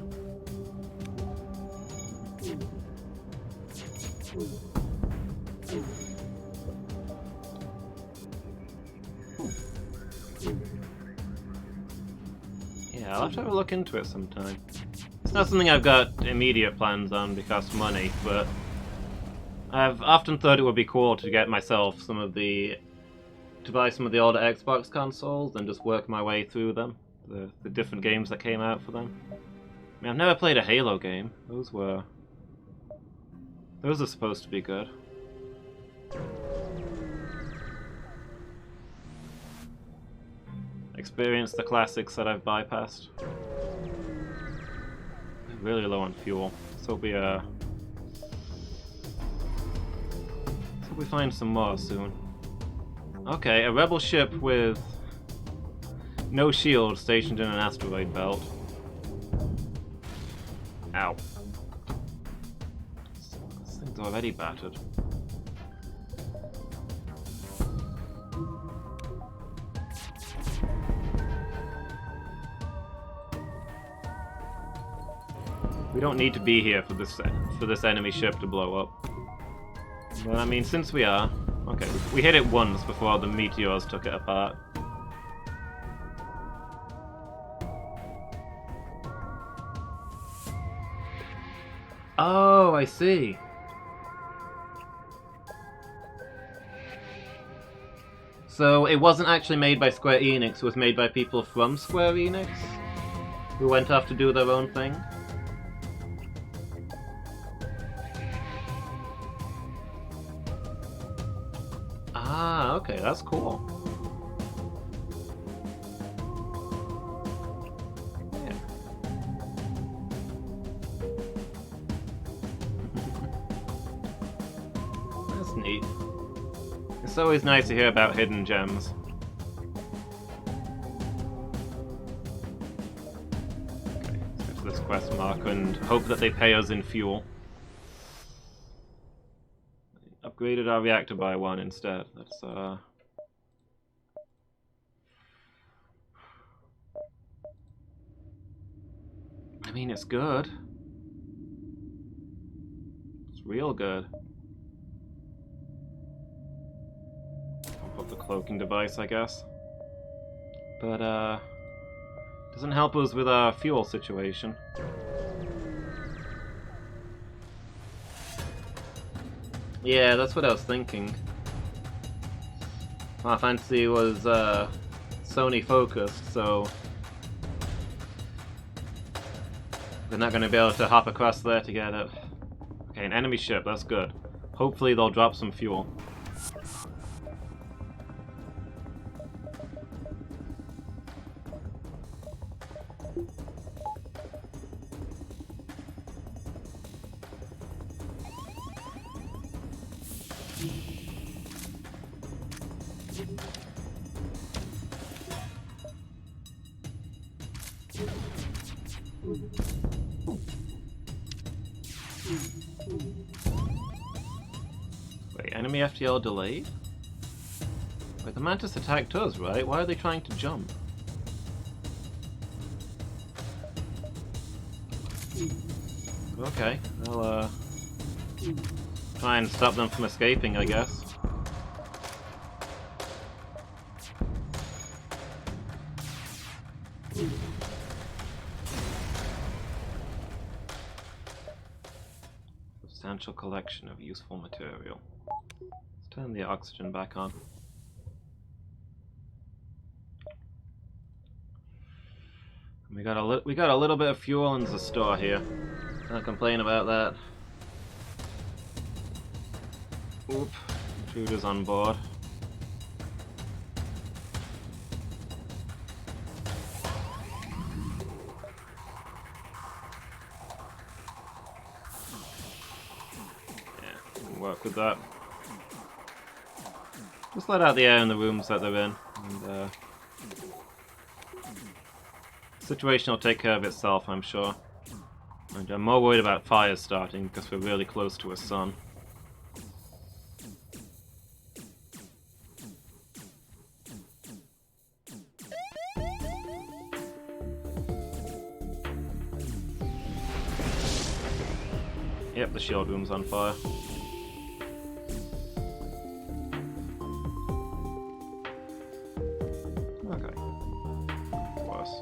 S1: Yeah, I'll have to have a look into it sometime. It's not something I've got immediate plans on because of money, but I've often thought it would be cool to get myself to buy some of the older Xbox consoles and just work my way through them, the different games that came out for them. I mean, I've never played a Halo game. Those are supposed to be good. Experience the classics that I've bypassed. Really low on fuel. So we find some more soon. Okay, a rebel ship with no shield stationed in an asteroid belt. Ow. This thing's already battered. We don't need to be here for this enemy ship to blow up. But I mean, since we are... Okay, we hit it once before the meteors took it apart. Oh, I see. So it wasn't actually made by Square Enix, it was made by people from Square Enix who went off to do their own thing? Ah, okay, that's cool. Yeah. That's neat. It's always nice to hear about hidden gems. Okay, let's get to this quest marker and hope that they pay us in fuel. Upgraded our reactor by 1 instead. That's I mean, it's good. It's real good. I'll put the cloaking device, I guess. But, doesn't help us with our fuel situation. Yeah, that's what I was thinking. Final Fantasy was, Sony focused, so they're not going to be able to hop across there to get it. Okay, an enemy ship, that's good. Hopefully they'll drop some fuel. Wait, enemy FTL delayed? Wait, the Mantis attacked us, right? Why are they trying to jump? Okay, I'll try and stop them from escaping, I guess. Substantial collection of useful material. Let's turn the oxygen back on. We got a little bit of fuel in the store here. Can't complain about that. Oop, intruders on board. Yeah, work with that. Just let out the air in the rooms that they're in, and situation will take care of itself, I'm sure. And I'm more worried about fires starting because we're really close to a sun. Yep, the shield room's on fire. Okay. Worse.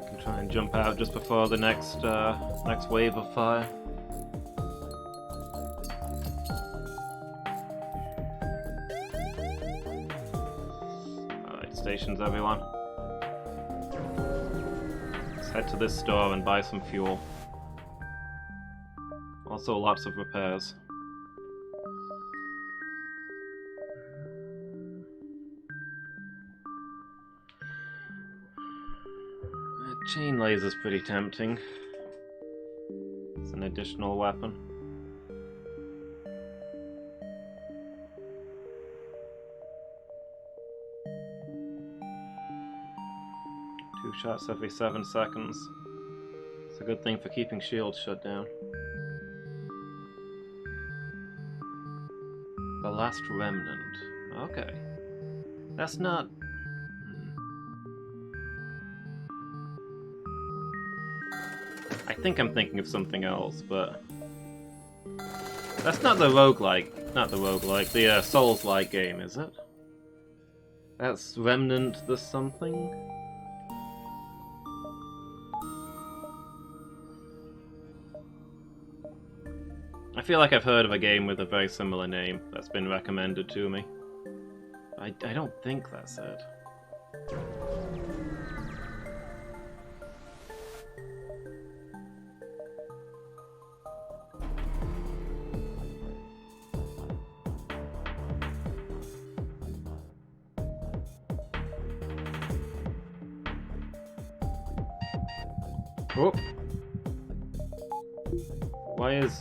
S1: Can try and jump out just before the next wave of fire. Stations, everyone. Let's head to this store and buy some fuel. Also lots of repairs. Chain laser's pretty tempting. It's an additional weapon. Shots every 7 seconds. It's a good thing for keeping shields shut down. The last remnant. Okay. That's not... I think I'm thinking of something else, but... That's not the roguelike. Not the roguelike. The Souls-like game, is it? That's Remnant the something? I feel like I've heard of a game with a very similar name that's been recommended to me. I don't think that's it. Oh.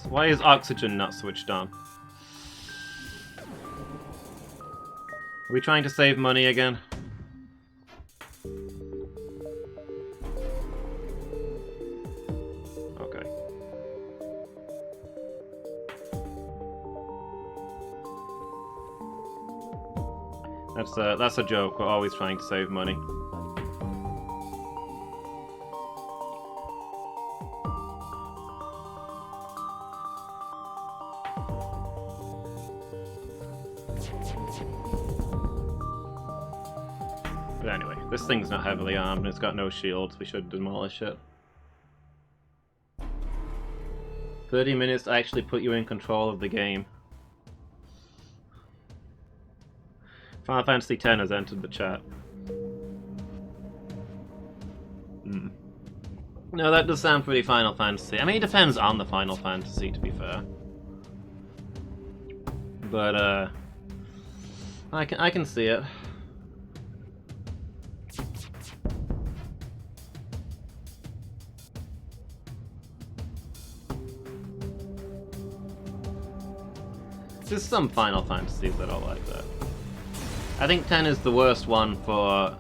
S1: Why is oxygen not switched on? Are we trying to save money again? Okay. That's a joke. We're always trying to save money. But anyway, this thing's not heavily armed and it's got no shields. We should demolish it. 30 minutes to actually put you in control of the game. Final Fantasy X has entered the chat. No, that does sound pretty Final Fantasy. I mean, it depends on the Final Fantasy, to be fair. But, I can see it. There's some Final Fantasies that are like that. I think 10 is the worst one for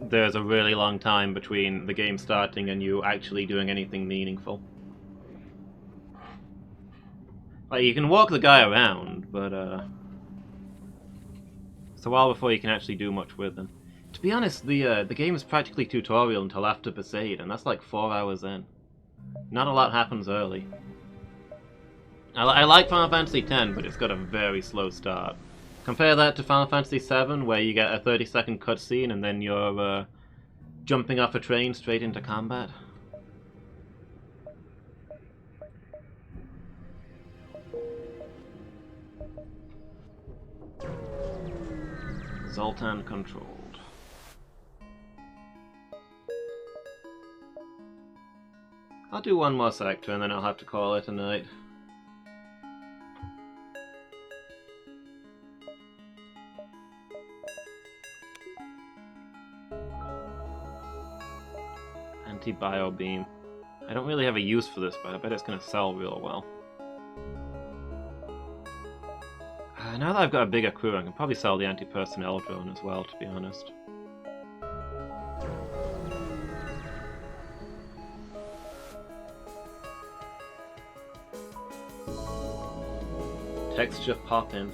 S1: there's a really long time between the game starting and you actually doing anything meaningful. Like, you can walk the guy around, but it's a while before you can actually do much with him. To be honest, the game is practically tutorial until after Besaid, and that's like 4 hours in. Not a lot happens early. I like Final Fantasy X, but it's got a very slow start. Compare that to Final Fantasy VII, where you get a 30-second cutscene and then you're jumping off a train straight into combat. Zoltan controlled. I'll do one more sector and then I'll have to call it a night. Anti-bio beam. I don't really have a use for this, but I bet it's going to sell real well. Now that I've got a bigger crew, I can probably sell the anti-personnel drone as well, to be honest. Texture pop-in.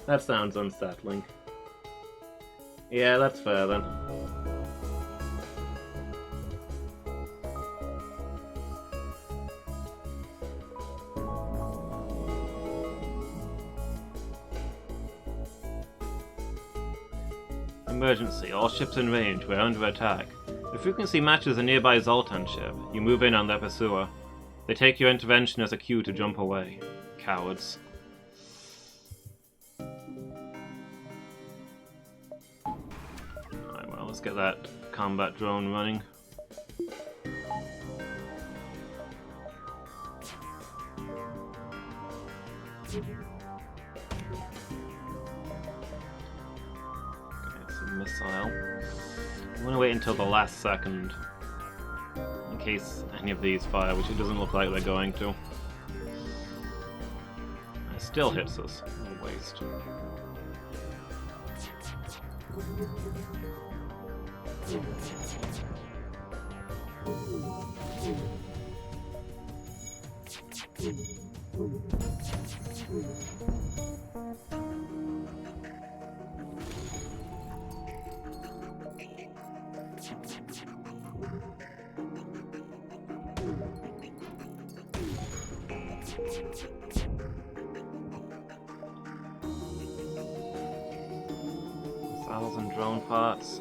S1: That sounds unsettling. Yeah, that's fair then. Emergency. All ships in range. We're under attack. The frequency matches a nearby Zoltan ship. You move in on their pursuer. They take your intervention as a cue to jump away. Cowards. Alright, well, let's get that combat drone running. Missile. I'm going to wait until the last second in case any of these fire, which it doesn't look like they're going to. It still hits us. What a waste. Missiles and drone parts.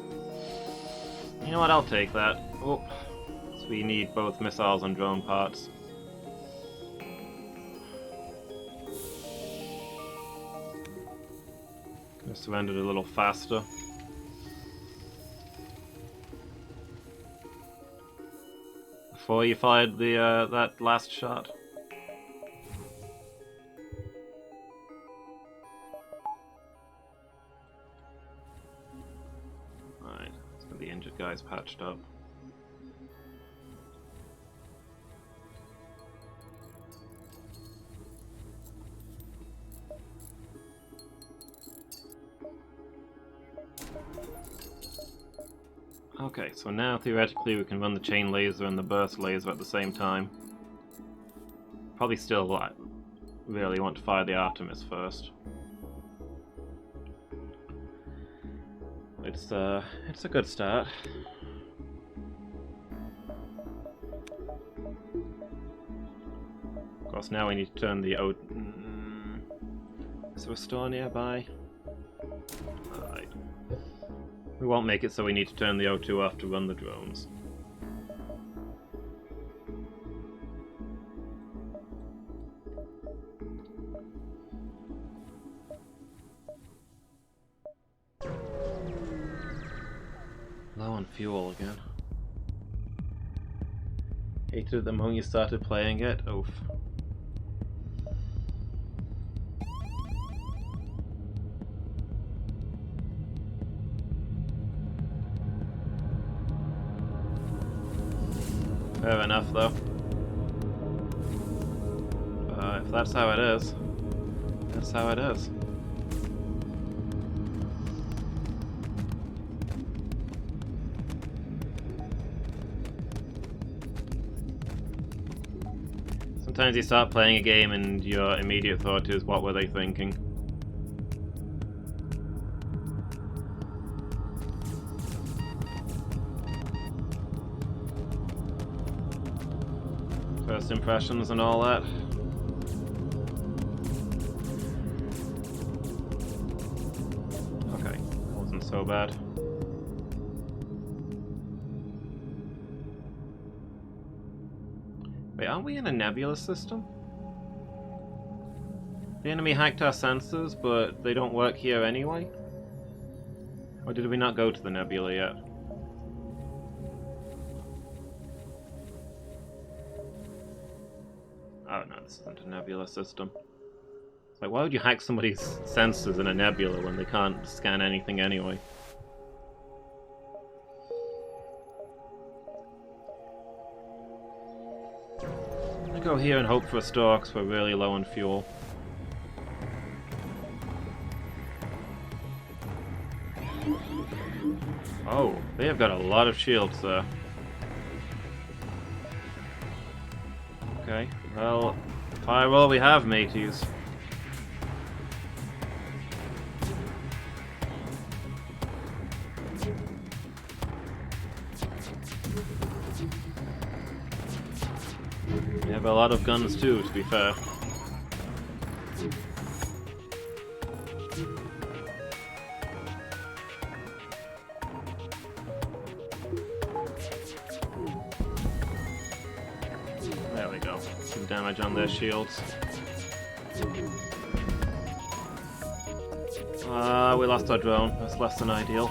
S1: You know what, I'll take that. Oh, so we need both missiles and drone parts. Could have surrendered a little faster. Before you fired the that last shot. Alright, let's get the injured guys patched up. Okay, so now theoretically we can run the chain laser and the burst laser at the same time. Probably still really want to fire the Artemis first. It's a good start. Of course, now we need to turn the Is there a store nearby? Alright. We won't make it, so we need to turn the O2 off to run the drones. Low on fuel again. Hated it the moment you started playing it. Oof. Fair enough, though. If that's how it is, that's how it is. Sometimes you start playing a game and your immediate thought is, what were they thinking? First impressions and all that. Okay, that wasn't so bad. Wait, aren't we in a nebula system? The enemy hacked our sensors, but they don't work here anyway? Or did we not go to the nebula yet? Oh no, this isn't a nebula system. It's like, why would you hack somebody's sensors in a nebula when they can't scan anything anyway? I go here and hope for a store because we're really low on fuel. Oh, they have got a lot of shields there. Okay, well, fire all we have, mateys. We have a lot of guns too, to be fair. There we go. Some damage on their shields. We lost our drone. That's less than ideal.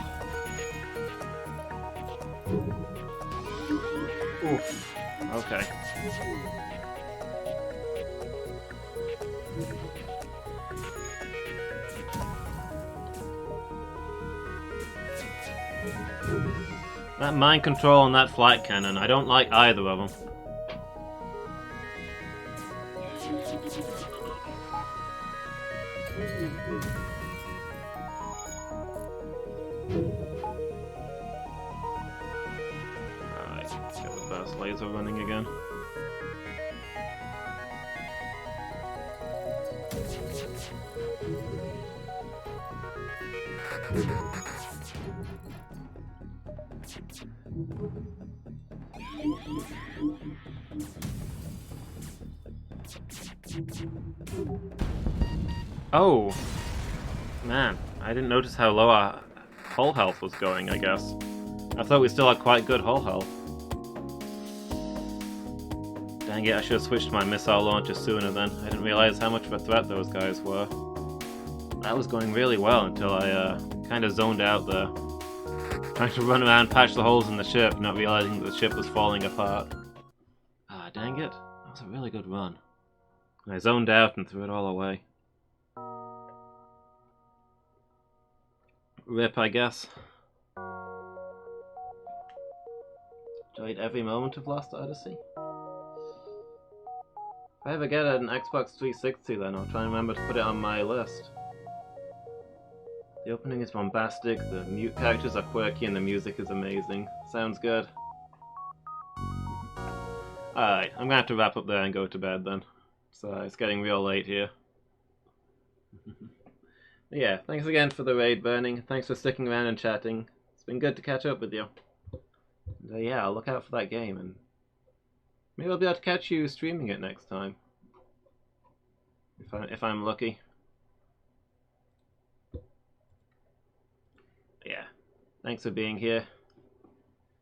S1: Oof. Okay. That mind control and that flight cannon, I don't like either of them. Alright, let's get the burst laser running again. Oh! Man, I didn't notice how low our hull health was going, I guess. I thought we still had quite good hull health. Dang it, I should have switched to my missile launcher sooner then. I didn't realize how much of a threat those guys were. That was going really well until I kind of zoned out there. Trying to run around, patch the holes in the ship, not realizing that the ship was falling apart. Ah, dang it. That was a really good run. I zoned out and threw it all away. Rip, I guess. Enjoyed every moment of Lost Odyssey. If I ever get an Xbox 360 then I'll try and remember to put it on my list. The opening is bombastic, the mute characters are quirky, and the music is amazing. Sounds good. Alright, I'm gonna have to wrap up there and go to bed then. So it's getting real late here. Yeah, thanks again for the raid, Burning. Thanks for sticking around and chatting. It's been good to catch up with you. And, yeah, I'll look out for that game, and maybe I'll be able to catch you streaming it next time. If I'm lucky. Thanks for being here.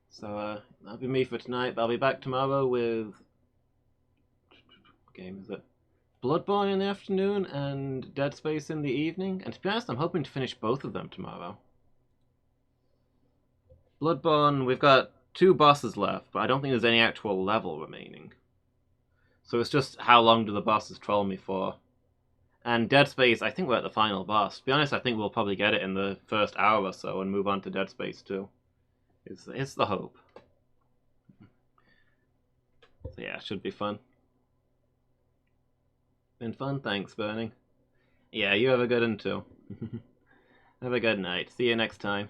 S1: So, that'll be me for tonight. I'll be back tomorrow with... What game is it? Bloodborne in the afternoon and Dead Space in the evening. And to be honest, I'm hoping to finish both of them tomorrow. Bloodborne, we've got 2 bosses left, but I don't think there's any actual level remaining. So it's just how long do the bosses troll me for. And Dead Space, I think we're at the final boss. To be honest, I think we'll probably get it in the first hour or so and move on to Dead Space 2. It's the hope. So yeah, it should be fun. Been fun, thanks, Burning. Yeah, you have a good one too. Have a good night. See you next time.